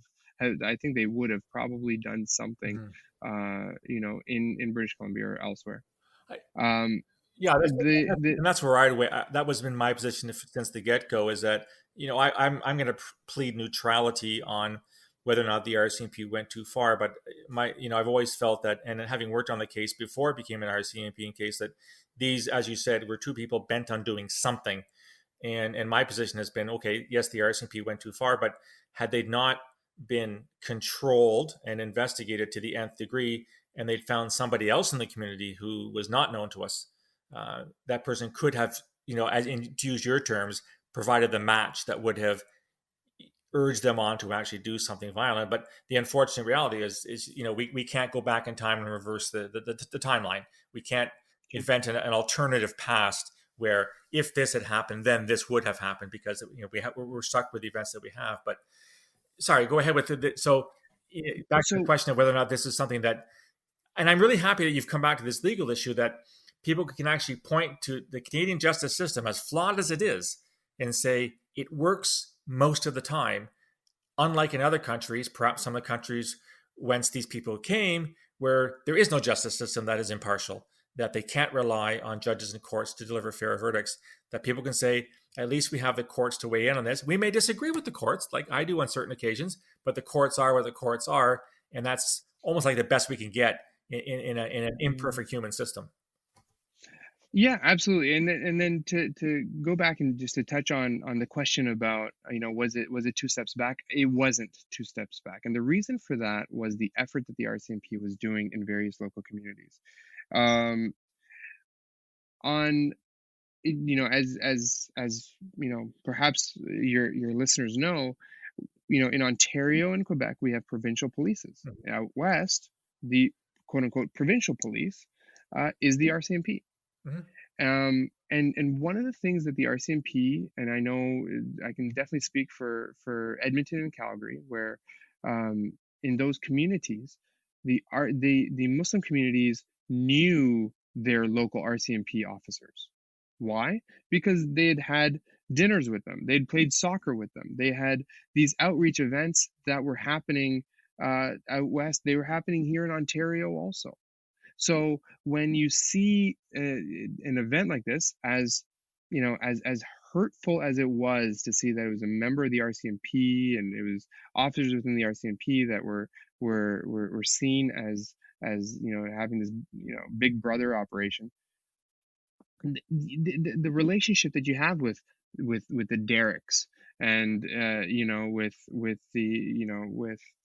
I think they would have probably done something,
Mm-hmm.
in British Columbia or elsewhere.
I,
um
yeah,
the
and that's where that was been my position since the get go. Is that I'm going to plead neutrality on whether or not the RCMP went too far. But I've always felt that, and having worked on the case before it became an RCMP case, that these, as you said, were two people bent on doing something. And my position has been, okay, yes, the RCMP went too far, but had they not been controlled and investigated to the nth degree, and they'd found somebody else in the community who was not known to us, that person could have, to use your terms, provided the match that would have urged them on to actually do something violent. But the unfortunate reality is we can't go back in time and reverse the timeline. We can't invent an alternative past where if this had happened, then this would have happened, because we're stuck with the events that we have. But sorry, go ahead with it. So back to the question of whether or not this is something that, and I'm really happy that you've come back to this legal issue, that people can actually point to the Canadian justice system, as flawed as it is, and say it works most of the time, unlike in other countries, perhaps some of the countries whence these people came, where there is no justice system that is impartial, that they can't rely on judges and courts to deliver fair verdicts, that people can say, at least we have the courts to weigh in on this. We may disagree with the courts, like I do on certain occasions, but the courts are what the courts are, and that's almost like the best we can get in an imperfect human system.
Yeah, absolutely. And then to go back and just to touch on the question about, was it two steps back? It wasn't two steps back. And the reason for that was the effort that the RCMP was doing in various local communities. On as perhaps your listeners know, in Ontario and Quebec, we have provincial polices.
Mm-hmm.
Out west, the quote unquote provincial police is the RCMP.
Mm-hmm.
And one of the things that the RCMP, and I know I can definitely speak for Edmonton and Calgary, where in those communities, the Muslim communities knew their local RCMP officers. Why? Because they had dinners with them. They'd played soccer with them. They had these outreach events that were happening out west. They were happening here in Ontario also. So when you see an event like this, as as hurtful as it was to see that it was a member of the RCMP and it was officers within the RCMP that were seen as having this big brother operation, the relationship that you have with the Derricks and with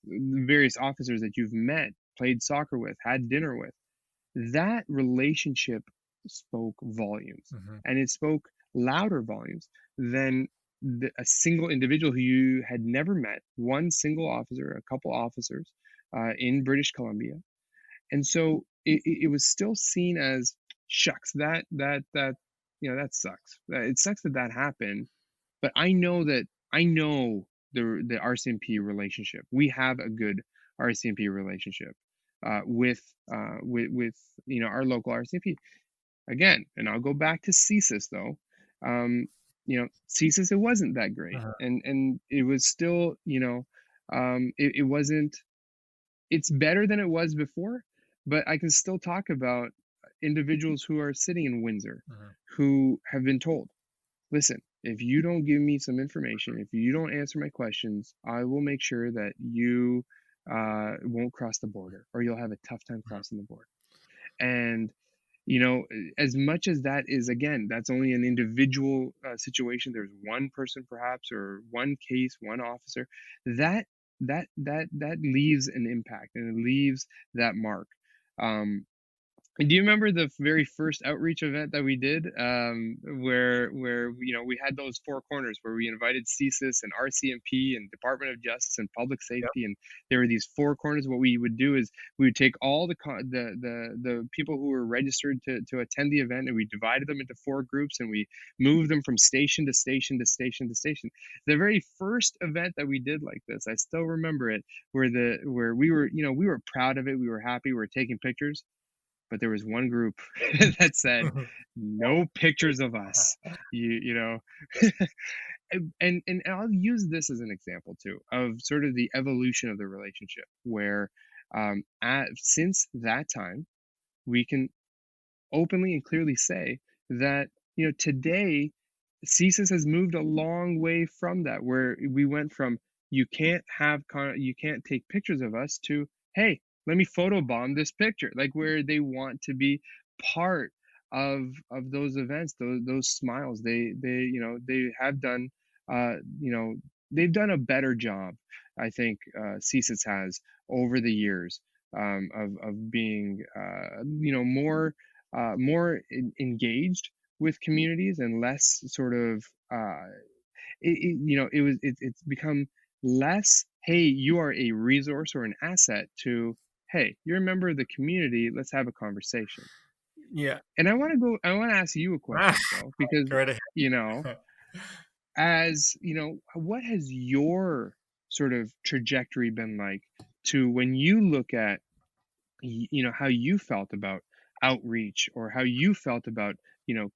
various officers that you've met, played soccer with, had dinner with, that relationship spoke volumes.
Mm-hmm.
And it spoke louder volumes than a single individual who you had never met, one single officer, a couple officers in British Columbia. And so it was still seen as, shucks, that sucks. It sucks that happened, but I know the RCMP relationship. We have a good RCMP relationship with our local RCMP. Again, and I'll go back to CSIS though. CSIS, it wasn't that great,
Uh-huh.
and it was still, it wasn't. It's better than it was before, but I can still talk about individuals who are sitting in Windsor,
Uh-huh.
who have been told, listen, if you don't give me some information, if you don't answer my questions, I will make sure that you won't cross the border, or you'll have a tough time crossing the border. And as much as that is, again, that's only an individual situation. There's one person perhaps, or one case, one officer, that that leaves an impact, and it leaves that mark. And do you remember the very first outreach event that we did, where we had those four corners where we invited CSIS and RCMP and Department of Justice and Public
Yep.
Safety, and there were these four corners. What we would do is we would take all the people who were registered to attend the event, and we divided them into four groups, and we moved them from station to station to station to station. The very first event that we did like this, I still remember it, where we were proud of it, we were happy, we were taking pictures. But there was one group that said, no pictures of us, you know. And I'll use this as an example too of sort of the evolution of the relationship, where since that time, we can openly and clearly say that today CSIS has moved a long way from that, where we went from you can't take pictures of us to, hey, let me photobomb this picture, like, where they want to be part of those events, those smiles. They have done they've done a better job, I think, CSIS has, over the years, of being more engaged with communities, and less sort of it's become less, hey, you are a resource or an asset, to, hey, you're a member of the community, let's have a conversation.
Yeah.
And I want to ask you a question, Phil, because
Go right ahead.
what has your sort of trajectory been like, to when you look at how you felt about outreach, or how you felt about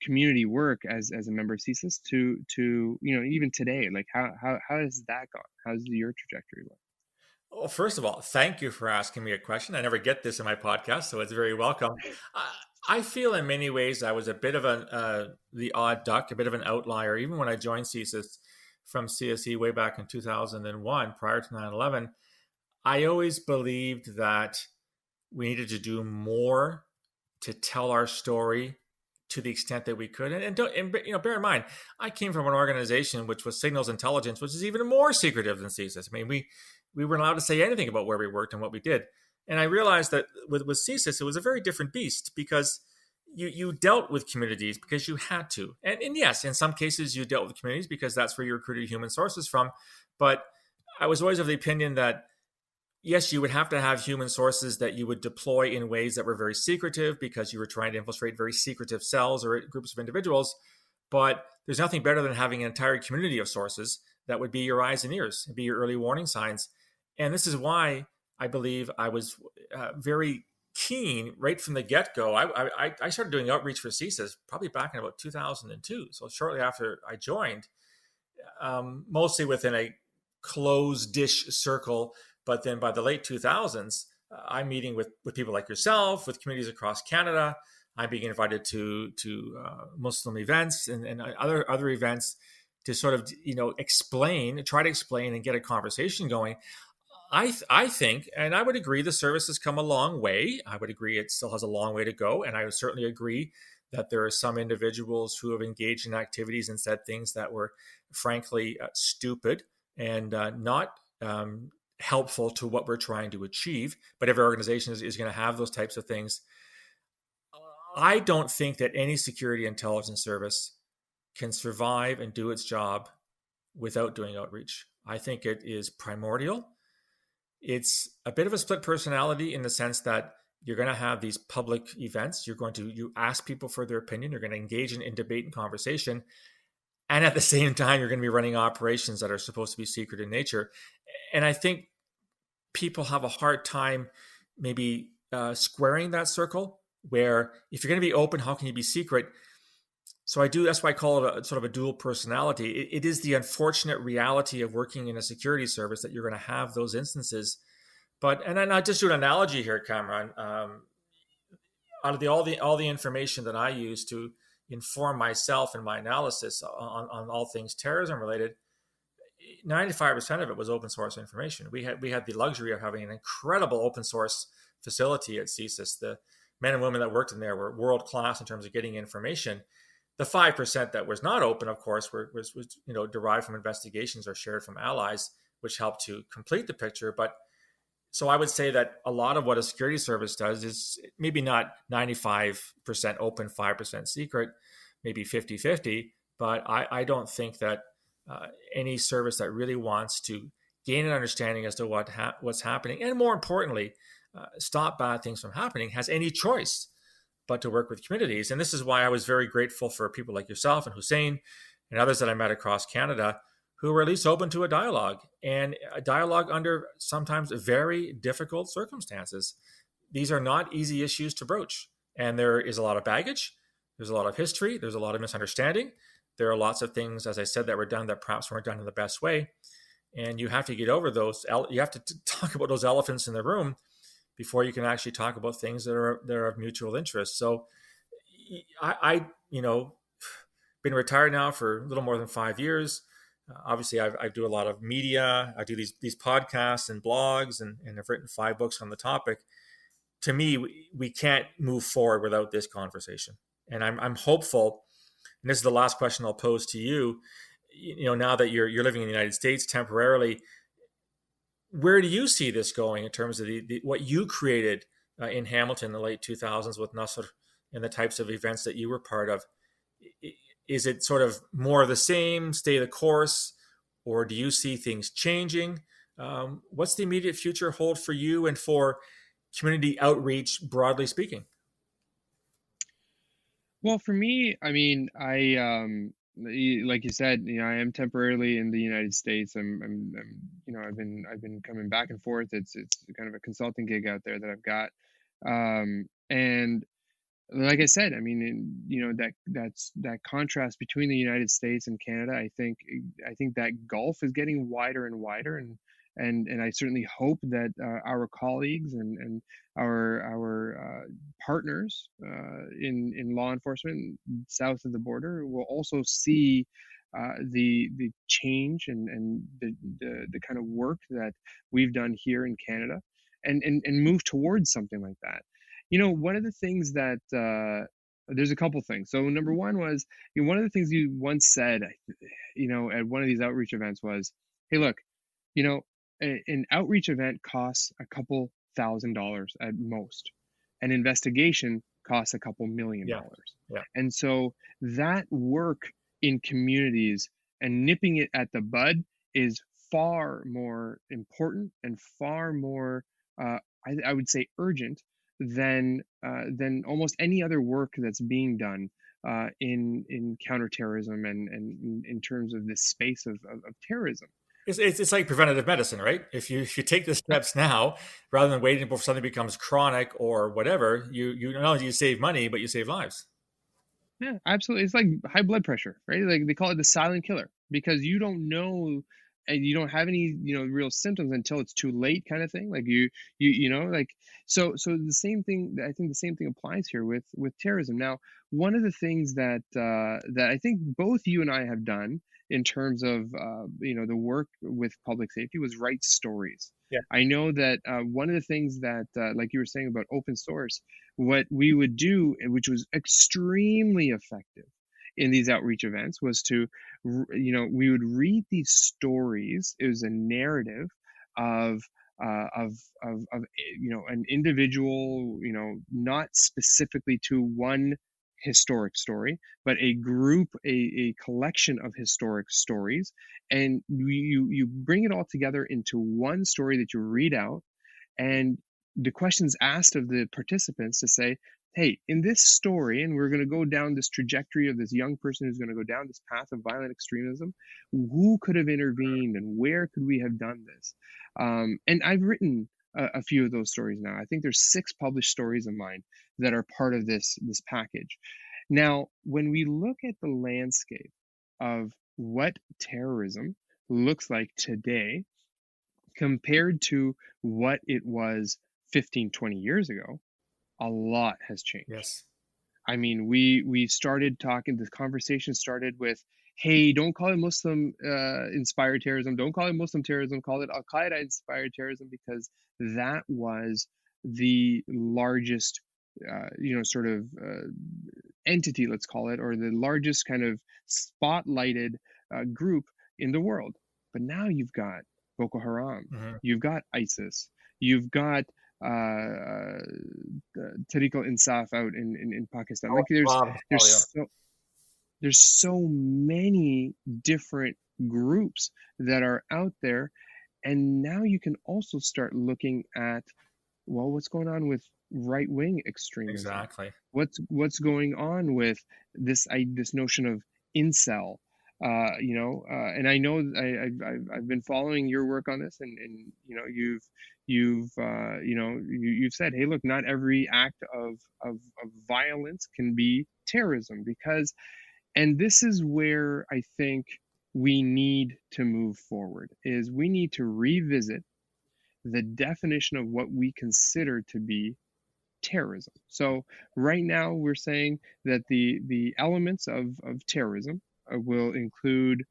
community work as a member of CSIS, to even today, like, how has that gone? How's your trajectory look?
Well, first of all, thank you for asking me a question. I never get this in my podcast, so it's very welcome. I feel in many ways I was a bit of the odd duck, a bit of an outlier. Even when I joined CSIS from CSE way back in 2001, prior to 9/11, I always believed that we needed to do more to tell our story to the extent that we could. Bear in mind, I came from an organization which was signals intelligence, which is even more secretive than CSIS. I mean, we weren't allowed to say anything about where we worked and what we did. And I realized that with CSIS, it was a very different beast, because you dealt with communities because you had to. And yes, in some cases you dealt with communities because that's where you recruited human sources from. But I was always of the opinion that, yes, you would have to have human sources that you would deploy in ways that were very secretive, because you were trying to infiltrate very secretive cells or groups of individuals. But there's nothing better than having an entire community of sources that would be your eyes and ears, be your early warning signs. And this is why I believe I was very keen right from the get-go. I started doing outreach for CSIS probably back in about 2002. So shortly after I joined, mostly within a closed-ish circle. But then by the late 2000s, I'm meeting with people like yourself, with communities across Canada. I'm being invited to Muslim events and other events to sort of try to explain and get a conversation going. I think, and I would agree, the service has come a long way. I would agree it still has a long way to go, and I would certainly agree that there are some individuals who have engaged in activities and said things that were frankly stupid and not helpful to what we're trying to achieve. But every organization is going to have those types of things. I don't think that any security intelligence service can survive and do its job without doing outreach. I think it is primordial. It's a bit of a split personality in the sense that you're going to have these public events. You ask people for their opinion. You're going to engage in debate and conversation. And at the same time, you're going to be running operations that are supposed to be secret in nature. And I think people have a hard time maybe squaring that circle, where if you're going to be open, how can you be secret? So I do. That's why I call it a sort of a dual personality. It is the unfortunate reality of working in a security service that you're going to have those instances. But and then I just do an analogy here, Cameron. Out of all the information that I use to inform myself in my analysis on all things terrorism related, 95% of it was open source information. We had the luxury of having an incredible open source facility at CSIS. The men and women that worked in there were world class in terms of getting information. The 5% that was not open, of course, was derived from investigations or shared from allies, which helped to complete the picture. But so I would say that a lot of what a security service does is maybe not 95% open, 5% secret, maybe 50-50. But I don't think that any service that really wants to gain an understanding as to what's happening, and more importantly, stop bad things from happening, has any choice but to work with communities. And this is why I was very grateful for people like yourself and Hussein and others that I met across Canada who were at least open to a dialogue, and a dialogue under sometimes very difficult circumstances. These are not easy issues to broach. And there is a lot of baggage. There's a lot of history. There's a lot of misunderstanding. There are lots of things, as I said, that were done that perhaps weren't done in the best way. And you have to get over those. You have to talk about those elephants in the room before you can actually talk about things that are of mutual interest. So I been retired now for a little more than 5 years. Obviously, I do a lot of media. I do these podcasts and blogs, and I've written 5 books on the topic. To me, we can't move forward without this conversation. And I'm hopeful. And this is the last question I'll pose to you. Now that you're living in the United States temporarily, where do you see this going in terms of what you created in Hamilton in the late 2000s with Nasser and the types of events that you were part of? Is it sort of more of the same, stay the course, or do you see things changing? What's the immediate future hold for you and for community outreach, broadly speaking?
Well, for me, I mean, like you said, I am temporarily in the United States. I've been coming back and forth. It's kind of a consulting gig out there that I've got, and like I said, I mean, that contrast between the United States and Canada, I think that gulf is getting wider and wider, and I certainly hope that our colleagues and our partners in law enforcement south of the border will also see the change and the kind of work that we've done here in Canada, and move towards something like that. One of the things that there's a couple things. So number one was, one of the things you once said, at one of these outreach events was, hey, look, an outreach event costs a couple $1,000s at most. An investigation costs a couple $1,000,000.
Yeah.
And so that work in communities and nipping it at the bud is far more important and far more, I would say, urgent than almost any other work that's being done in counterterrorism and in terms of this space of terrorism.
It's like preventative medicine, right? If you take the steps now, rather than waiting before something becomes chronic or whatever, you not only you save money, but you save lives.
Yeah, absolutely. It's like high blood pressure, right? Like they call it the silent killer, because you don't know and you don't have any, real symptoms until it's too late, kind of thing. Like like so the same thing. I think the same thing applies here with terrorism. Now, one of the things that that I think both you and I have done in terms of the work with public safety was write stories.
Yeah.
I know that one of the things that, like you were saying about open source, what we would do, which was extremely effective in these outreach events, was to, we would read these stories. It was a narrative of an individual, not specifically to one historic story, but a group, a collection of historic stories, and you bring it all together into one story that you read out, and the questions asked of the participants to say, hey, in this story, and we're going to go down this trajectory of this young person who's going to go down this path of violent extremism, who could have intervened and where could we have done this? And I've written a few of those stories now. I think there's 6 published stories of mine that are part of this package. Now, when we look at the landscape of what terrorism looks like today compared to what it was 15, 20 years ago, a lot has changed.
Yes.
I mean, we started talking, the conversation started with, hey, don't call it Muslim inspired terrorism. Don't call it Muslim terrorism. Call it Al Qaeda inspired terrorism, because that was the largest, sort of entity, let's call it, or the largest kind of spotlighted group in the world. But now you've got Boko Haram,
Hmm.
you've got ISIS, you've got uh, Tariq al-Insaf out in Pakistan. Like
Somalia.
there's so many different groups that are out there, and now you can also start looking at, well, what's going on with right-wing extremism?
Exactly.
What's going on with this notion of incel? And I know I've been following your work on this, and you've said, hey, look, not every act of violence can be terrorism, because, and this is where I think we need to move forward, is we need to revisit the definition of what we consider to be terrorism. So right now we're saying that the elements of terrorism will include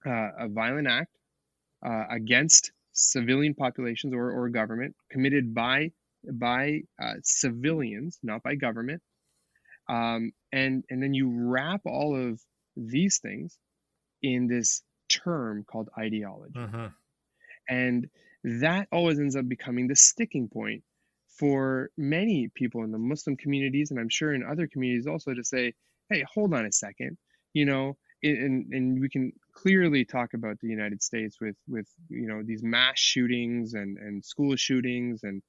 a violent act against civilian populations or government committed by civilians, not by government. And then you wrap all of these things in this term called ideology.
Hmm.
And that always ends up becoming the sticking point for many people in the Muslim communities, and I'm sure in other communities also, to say, hey, hold on a second, and we can clearly talk about the United States with these mass shootings and school shootings, and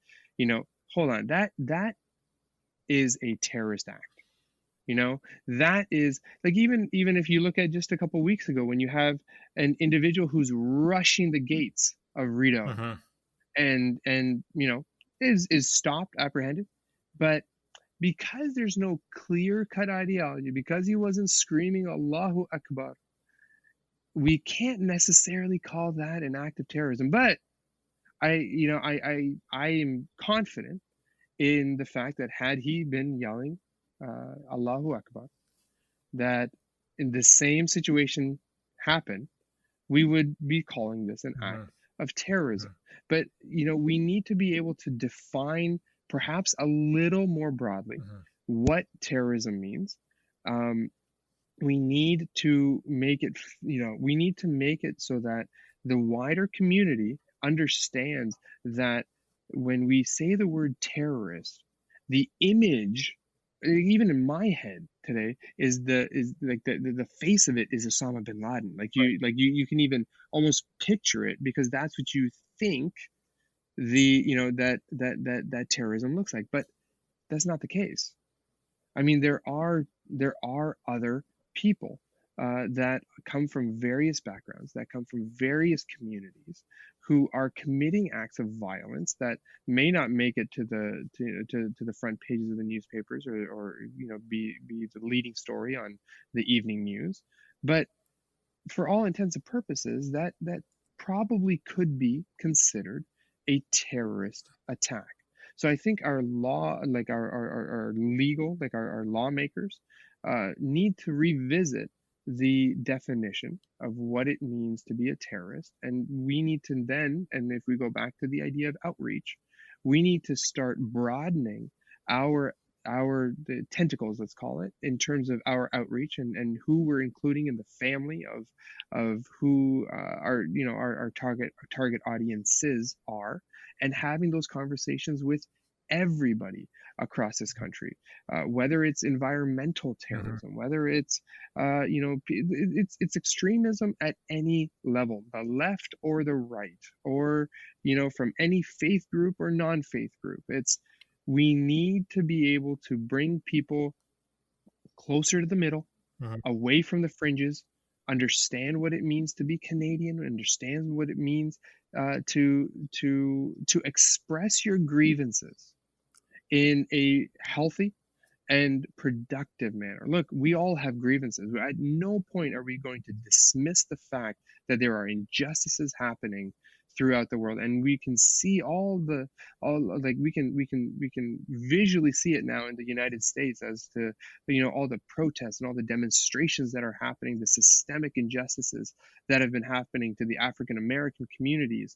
hold on, that is a terrorist act. That is, like, even if you look at just a couple weeks ago, when you have an individual who's rushing the gates of Rito,
Hmm.
and is stopped, apprehended, but because there's no clear cut ideology, because he wasn't screaming Allahu Akbar, we can't necessarily call that an act of terrorism. But I am confident in the fact that had he been yelling Allahu Akbar, that in the same situation happened, we would be calling this an act
Hmm.
of terrorism. But we need to be able to define perhaps a little more broadly
Hmm.
what terrorism means. We need to make it, so that the wider community understands that when we say the word terrorist, the image, even in my head today, is like the face of it is Osama bin Laden. You can even almost picture it, because that's what you think that terrorism looks like. But that's not the case. I mean, there are other people that come from various backgrounds, that come from various communities, who are committing acts of violence that may not make it to the front pages of the newspapers, or be the leading story on the evening news. But for all intents and purposes, that probably could be considered a terrorist attack. So I think our law, like our legal, like our lawmakers, need to revisit the definition of what it means to be a terrorist. And we need to then, and if we go back to the idea of outreach, we need to start broadening our the tentacles, let's call it, in terms of our outreach, and who we're including in the family of who our target audiences are, and having those conversations with everybody across this country, whether it's environmental
Hmm.
terrorism, whether it's it's extremism at any level, the left or the right, or from any faith group or non-faith group. We need to be able to bring people closer to the middle,
Hmm.
away from the fringes, understand what it means to be Canadian, understand what it means to express your grievances in a healthy and productive manner. Look, we all have grievances. At no point are we going to dismiss the fact that there are injustices happening throughout the world, and we can see we can visually see it now in the United States as to all the protests and all the demonstrations that are happening, the systemic injustices that have been happening to the African American communities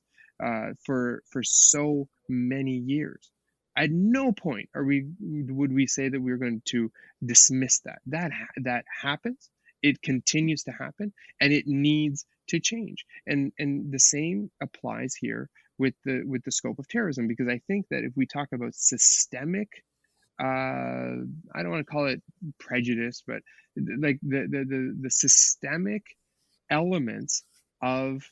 for so many years. At no point would we say that we're going to dismiss that. That happens. It continues to happen, and it needs to change. And the same applies here with the scope of terrorism, because I think that if we talk about systemic, I don't want to call it prejudice, but like the systemic elements of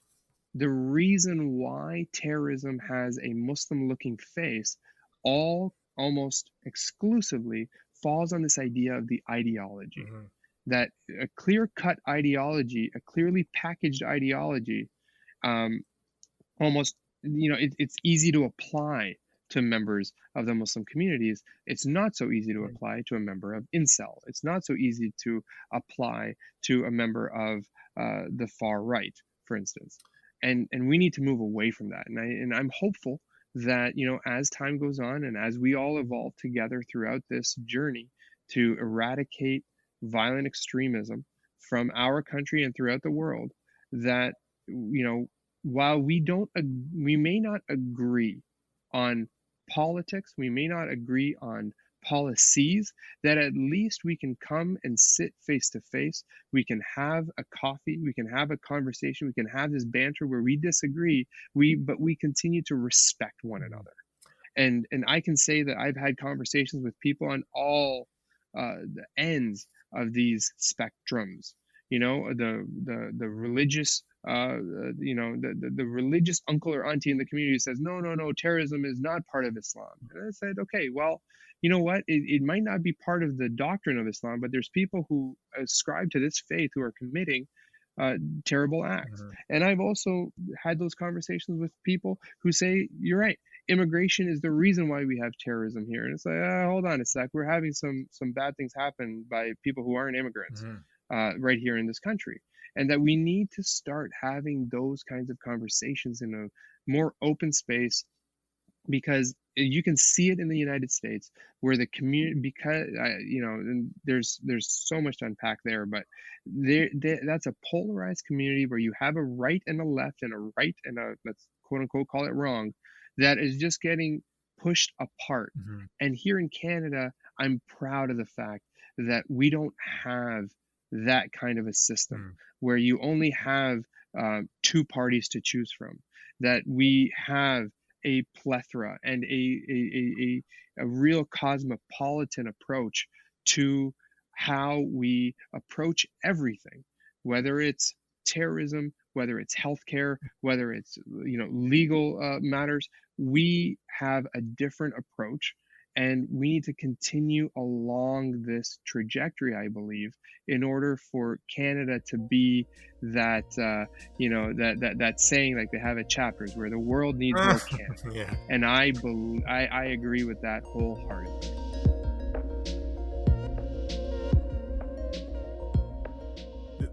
the reason why terrorism has a Muslim-looking face almost exclusively falls on this idea of the ideology. Mm-hmm. That a clear-cut ideology, a clearly packaged ideology, almost, it's easy to apply to members of the Muslim communities. It's not so easy to apply to a member of Incel. It's not so easy to apply to a member of the far right, for instance. And we need to move away from that. And I'm hopeful that, as time goes on and as we all evolve together throughout this journey to eradicate violent extremism from our country and throughout the world, that, while we may not agree on politics, we may not agree on policies, that at least we can come and sit face to face. We can have a coffee, we can have a conversation, we can have this banter where we disagree, but we continue to respect one another. And I can say that I've had conversations with people on all the ends of these spectrums. The religious the religious uncle or auntie in the community says, no, terrorism is not part of Islam. And I said, okay, well, you know what? It might not be part of the doctrine of Islam, but there's people who ascribe to this faith who are committing terrible acts. Mm-hmm. And I've also had those conversations with people who say, you're right, immigration is the reason why we have terrorism here. And it's like, hold on a sec, we're having some bad things happen by people who aren't immigrants. Mm-hmm. Right here in this country, and that we need to start having those kinds of conversations in a more open space, because you can see it in the United States where the community, because there's so much to unpack there, but that's a polarized community where you have a right and a left and a right and a, let's quote unquote call it wrong, that is just getting pushed apart. Mm-hmm. And here in Canada, I'm proud of the fact that we don't have that kind of a system where you only have two parties to choose from, that we have a plethora and a real cosmopolitan approach to how we approach everything, whether it's terrorism, whether it's healthcare, whether it's legal matters. We have a different approach. And we need to continue along this trajectory, I believe, in order for Canada to be that, that saying, like they have at Chapters, where the world needs more Canada. Yeah. And I agree with that wholeheartedly.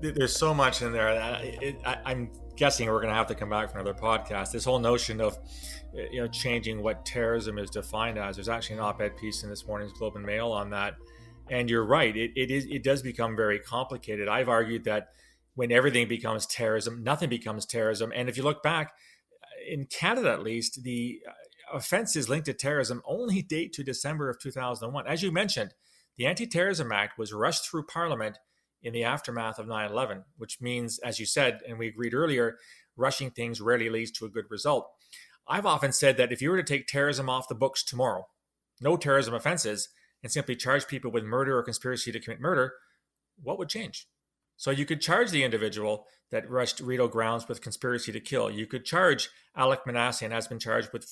There's so much in there. I'm guessing we're going to have to come back for another podcast. This whole notion of changing what terrorism is defined as. There's actually an op-ed piece in this morning's Globe and Mail on that, and you're right. It does become very complicated. I've argued that when everything becomes terrorism, nothing becomes terrorism. And if you look back in Canada, at least, the offenses linked to terrorism only date to December of 2001. As you mentioned, the Anti-Terrorism Act was rushed through Parliament in the aftermath of 9/11, which means, as you said, and we agreed earlier, rushing things rarely leads to a good result. I've often said that if you were to take terrorism off the books tomorrow, no terrorism offenses, and simply charge people with murder or conspiracy to commit murder, what would change? So you could charge the individual that rushed Rito Grounds with conspiracy to kill. You could charge Alec Manassian, has been charged with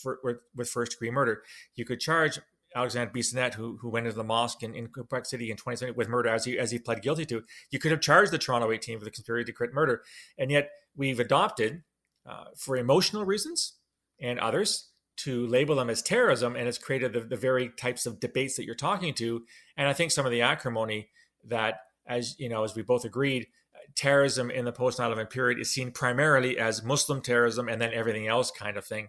first-degree murder. You could charge Alexander Bissonnette, who went into the mosque in Quebec City in 2017 with murder, as he pled guilty to. You could have charged the Toronto 18 with the conspiracy to commit murder. And yet we've adopted, for emotional reasons and others, to label them as terrorism, and it's created the very types of debates that you're talking to. And I think some of the acrimony that, as you know, as we both agreed, terrorism in the post 9/11 period is seen primarily as Muslim terrorism and then everything else kind of thing.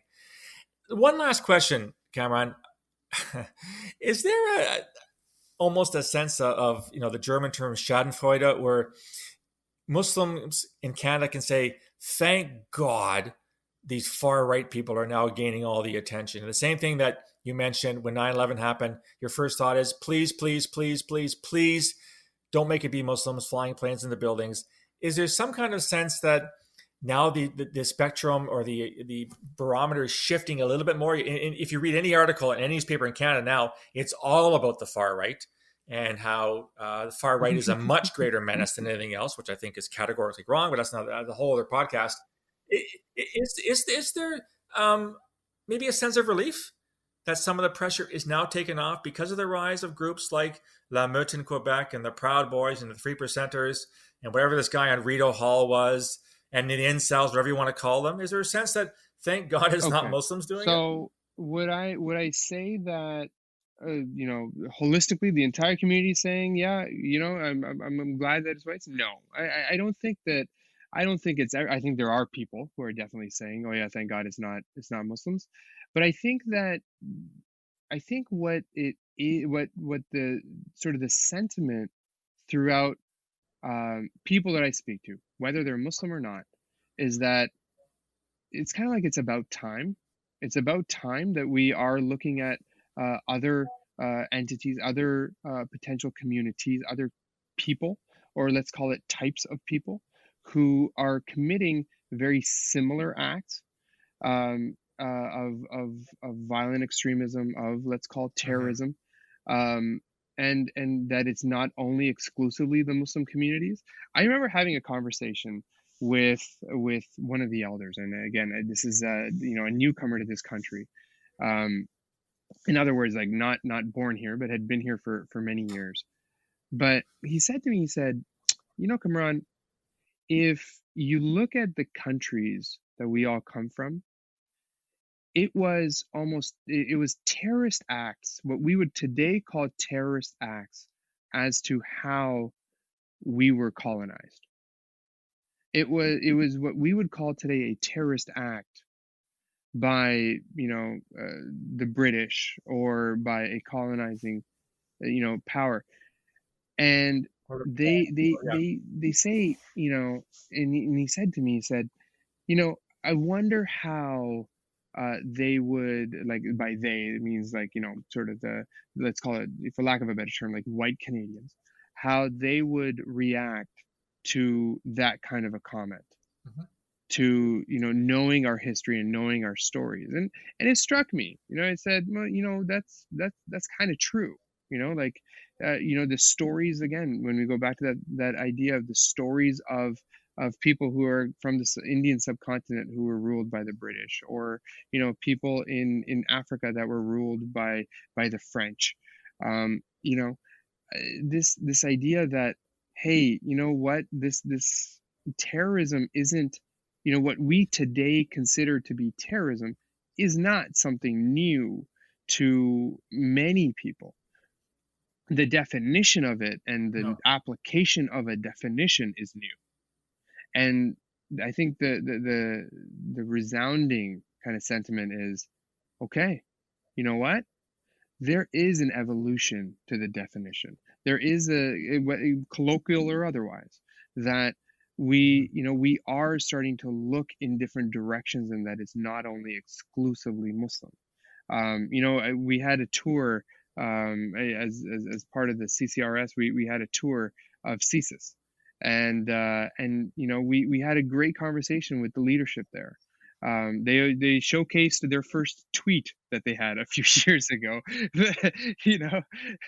One last question, Kamran. Is there almost a sense of, the German term Schadenfreude, where Muslims in Canada can say, thank God these far right people are now gaining all the attention? And the same thing that you mentioned when 9/11 happened, your first thought is, please, please, please, please, please don't make it be Muslims flying planes into buildings. Is there some kind of sense that now the spectrum or the barometer is shifting a little bit more? If you read any article in any newspaper in Canada now, it's all about the far right and how the far right is a much greater menace than anything else, which I think is categorically wrong, but that's not the whole other podcast. Is there maybe a sense of relief that some of the pressure is now taken off because of the rise of groups like La Meute in Quebec and the Proud Boys and the 3%ers and whatever this guy on Rideau Hall was, and the incels, whatever you want to call them? Is there a sense that, thank God, it's not Muslims doing it?
So would I say that holistically the entire community is saying, yeah, I'm glad that it's whites? No, I don't think that. I don't think it's. I think there are people who are definitely saying, oh yeah, thank God it's not Muslims. But I think what it is, what the sort of the sentiment throughout people that I speak to, whether they're Muslim or not, is that it's kind of like it's about time. It's about time that we are looking at other entities, other potential communities, other people, or let's call it types of people, who are committing very similar acts of violent extremism, of, let's call it, terrorism, and that it's not only exclusively the Muslim communities. I remember having a conversation with one of the elders, and again, this is a newcomer to this country. In other words, like not born here, but had been here for many years. But he said to me, he said, Kamran, if you look at the countries that we all come from, it was terrorist acts, what we would today call terrorist acts, as to how we were colonized. It was what we would call today a terrorist act by the British or by a colonizing power, and they say, and he said to me, he said, I wonder how they would, like, by they, it means like, sort of the, let's call it, for lack of a better term, like white Canadians, how they would react to that kind of a comment, to, knowing our history and knowing our stories. And it struck me, I said, well, that's kind of true, the stories, again, when we go back to that idea of the stories of people who are from the Indian subcontinent who were ruled by the British, or people in Africa that were ruled by the French. This idea that, hey, what, this terrorism isn't, what we today consider to be terrorism is not something new to many people. The definition of it and the application of a definition is new. And I think the resounding kind of sentiment is, okay, you know what? There is an evolution to the definition. There is a colloquial or otherwise, that we are starting to look in different directions, and that it's not only exclusively Muslim. We had a tour as part of the CCRS. We had a tour of CSIS. And we had a great conversation with the leadership there. They showcased their first tweet that they had a few years ago.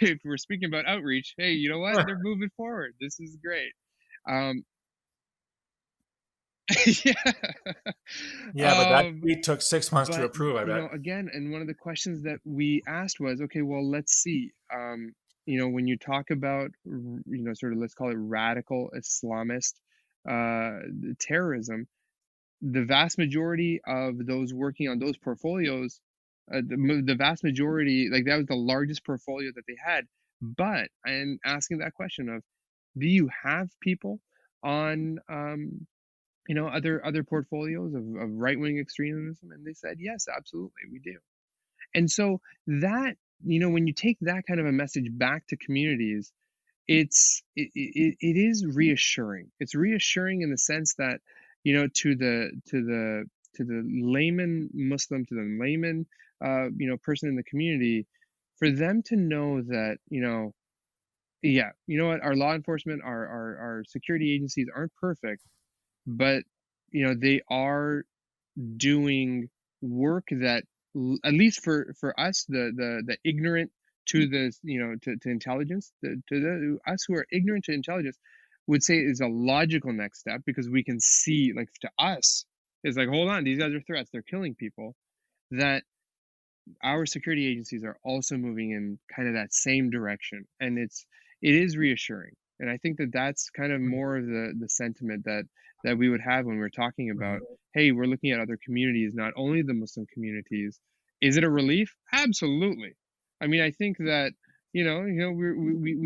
If we're speaking about outreach, hey, you know what? They're moving forward. This is great.
Yeah, but that tweet took 6 months to approve, I bet.
Again, and one of the questions that we asked was, okay, well, let's see. When you talk about, sort of, let's call it radical Islamist terrorism, the vast majority of those working on those portfolios the vast majority, like that was the largest portfolio that they had. But I'm asking that question of, do you have people on other portfolios of right-wing extremism? And they said, yes, absolutely, we do. And so that, when you take that kind of a message back to communities, it is reassuring. It's reassuring in the sense that, to the layman Muslim, to the layman person in the community, for them to know that, yeah, you know what, our law enforcement, our security agencies aren't perfect, but they are doing work that, at least for us, the ignorant to the to intelligence, to us who are ignorant to intelligence, would say is a logical next step, because we can see, like, to us, it's like, hold on, these guys are threats, they're killing people, that our security agencies are also moving in kind of that same direction, and it is reassuring. And I think that that's kind of more of the sentiment that we would have when we're talking about, hey, we're looking at other communities, not only the Muslim communities. Is it a relief? Absolutely. I mean, I think that we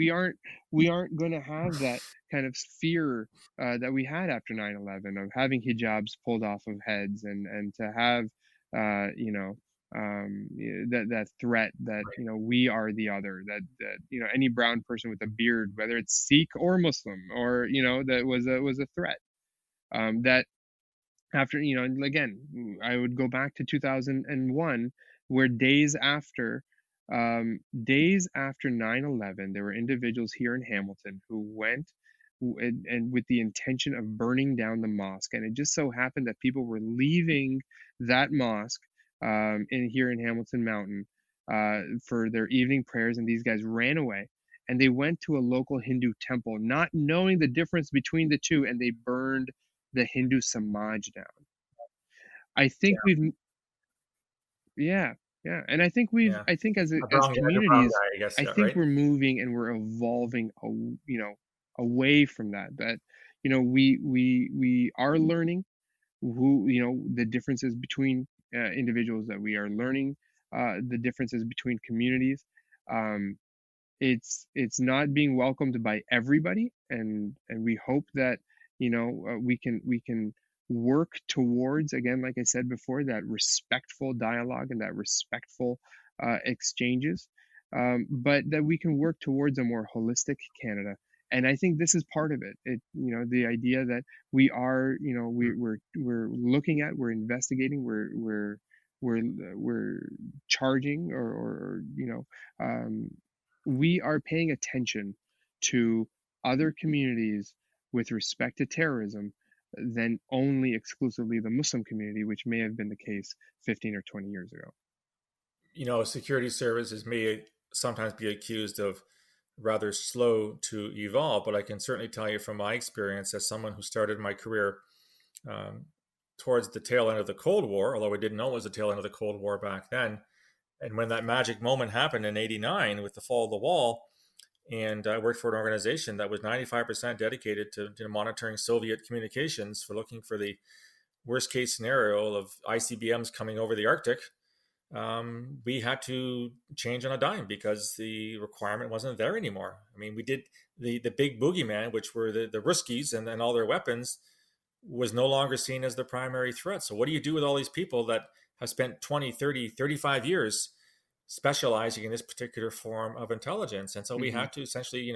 aren't going to have that kind of fear that we had after 9/11, of having hijabs pulled off of heads, and to have that threat that we are the other, that any brown person with a beard, whether it's Sikh or Muslim, or that was a threat, that after, again, I would go back to 2001, where days after 9/11, there were individuals here in Hamilton who went and with the intention of burning down the mosque. And it just so happened that people were leaving that mosque here in Hamilton Mountain for their evening prayers, and these guys ran away. And they went to a local Hindu temple, not knowing the difference between the two, and they burned the Hindu Samaj down. I think yeah, and I think I think as communities, I think we're moving and we're evolving, away from that. That we are learning the differences between individuals, that we are learning the differences between communities. It's not being welcomed by everybody, and we hope that we can work towards, again, like I said before, that respectful dialogue and that respectful exchanges, but that we can work towards a more holistic Canada. And I think this is part of it. The idea that we are, we're looking at, we're investigating, we're charging, or we are paying attention to other communities with respect to terrorism than only exclusively the Muslim community, which may have been the case 15 or 20 years ago.
Security services may sometimes be accused of rather slow to evolve, but I can certainly tell you from my experience, as someone who started my career towards the tail end of the Cold War, although I didn't know it was the tail end of the Cold War back then, and when that magic moment happened in '89 with the fall of the wall, and I worked for an organization that was 95% dedicated to monitoring Soviet communications, for looking for the worst case scenario of ICBMs coming over the Arctic. We had to change on a dime because the requirement wasn't there anymore. I mean, we did the big boogeyman, which were the Ruskies and all their weapons, was no longer seen as the primary threat. So what do you do with all these people that have spent 20, 30, 35 years specializing in this particular form of intelligence? And so we had to essentially,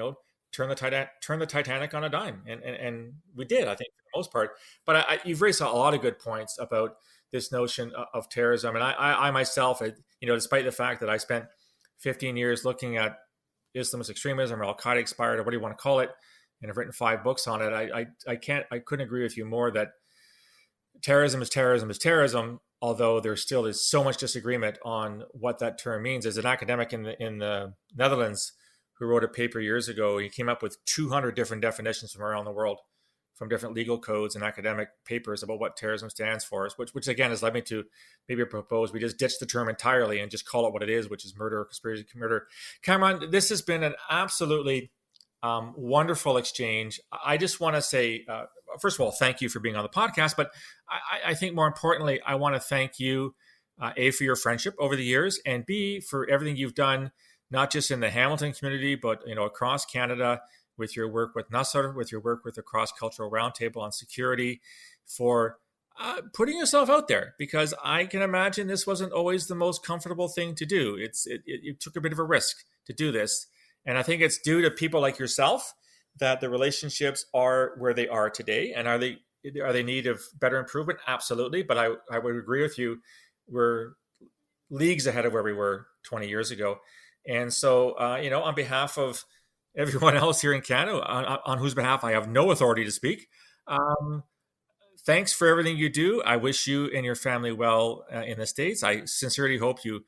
turn the Titanic on a dime. And we did, I think, for the most part. But you've raised a lot of good points about this notion of terrorism. And I myself, despite the fact that I spent 15 years looking at Islamist extremism, or Al-Qaeda expired, or what do you want to call it, and I've written 5 books on it, I couldn't agree with you more that terrorism is terrorism, although there still is so much disagreement on what that term means. There's an academic in the Netherlands who wrote a paper years ago. He came up with 200 different definitions from around the world, from different legal codes and academic papers, about what terrorism stands for, which again has led me to maybe propose we just ditch the term entirely and just call it what it is, which is murder or conspiracy to murder. Kamran, this has been an absolutely wonderful exchange. I just want to say, first of all, thank you for being on the podcast, but I think more importantly, I want to thank you A, for your friendship over the years, and B, for everything you've done, not just in the Hamilton community, but across Canada, with your work with Nasser, with your work with the Cross-Cultural Roundtable on security, for putting yourself out there, because I can imagine this wasn't always the most comfortable thing to do. It took a bit of a risk to do this. And I think it's due to people like yourself that the relationships are where they are today. And are they in need of better improvement? Absolutely. But I would agree with you. We're leagues ahead of where we were 20 years ago. And so, on behalf of everyone else here in Canada, on whose behalf I have no authority to speak, thanks for everything you do. I wish you and your family well in the States. I sincerely hope you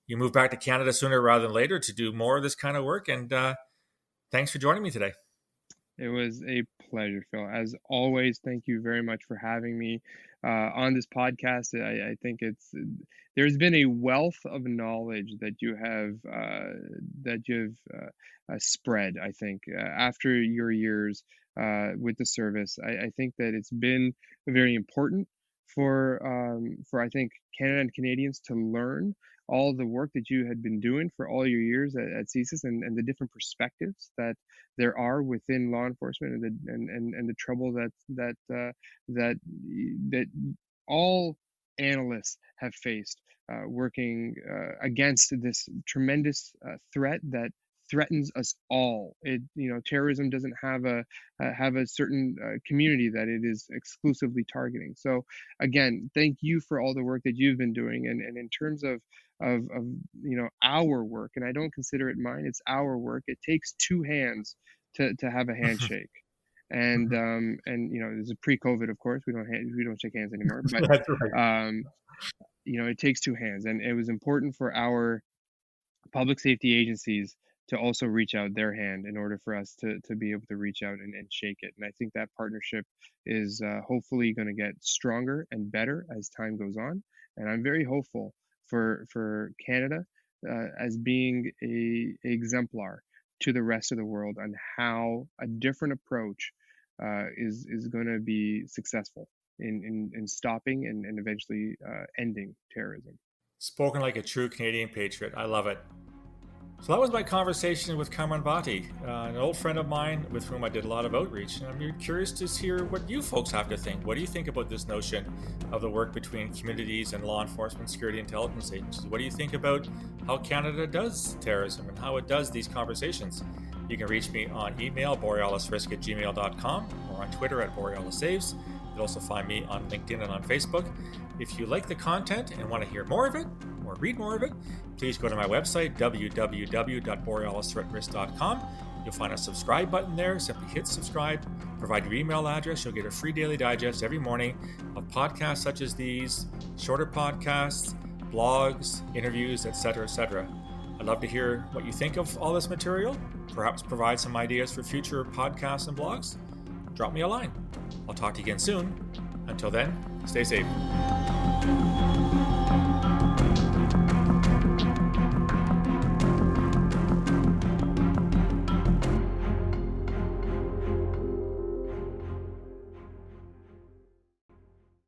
move back to Canada sooner rather than later to do more of this kind of work. And thanks for joining me today.
It was a pleasure, Phil. As always, thank you very much for having me on this podcast. I think there's been a wealth of knowledge that you have spread. I think after your years with the service, I think that it's been very important for I think Canada and Canadians to learn all the work that you had been doing for all your years at CSIS, and the different perspectives that there are within law enforcement, and the trouble that all analysts have faced working against this tremendous threat that threatens us all. Terrorism doesn't have a certain community that it is exclusively targeting. So again, thank you for all the work that you've been doing. And in terms of our work, and I don't consider it mine, it's our work. It takes two hands to have a handshake. And this is pre-COVID, of course. We don't shake hands anymore. But
That's right.
It takes two hands, and it was important for our public safety agencies to also reach out their hand in order for us to be able to reach out and shake it. And I think that partnership is hopefully going to get stronger and better as time goes on. And I'm very hopeful for Canada as being a exemplar to the rest of the world on how a different approach is going to be successful in stopping and eventually ending terrorism.
Spoken like a true Canadian patriot. I love it. So that was my conversation with Kamran Bhatti, an old friend of mine with whom I did a lot of outreach. And I'm curious to hear what you folks have to think. What do you think about this notion of the work between communities and law enforcement, security, intelligence agencies? What do you think about how Canada does terrorism and how it does these conversations? You can reach me on email, borealisrisk@gmail.com, or on Twitter @BorealisSaves. You'll also find me on LinkedIn and on Facebook. If you like the content and want to hear more of it or read more of it, please go to my website, www.borealisthreatrisk.com. You'll find a subscribe button there. Simply hit subscribe, provide your email address. You'll get a free daily digest every morning of podcasts such as these, shorter podcasts, blogs, interviews, etc., etc. I'd love to hear what you think of all this material, perhaps provide some ideas for future podcasts and blogs. Drop me a line. I'll talk to you again soon. Until then, stay safe.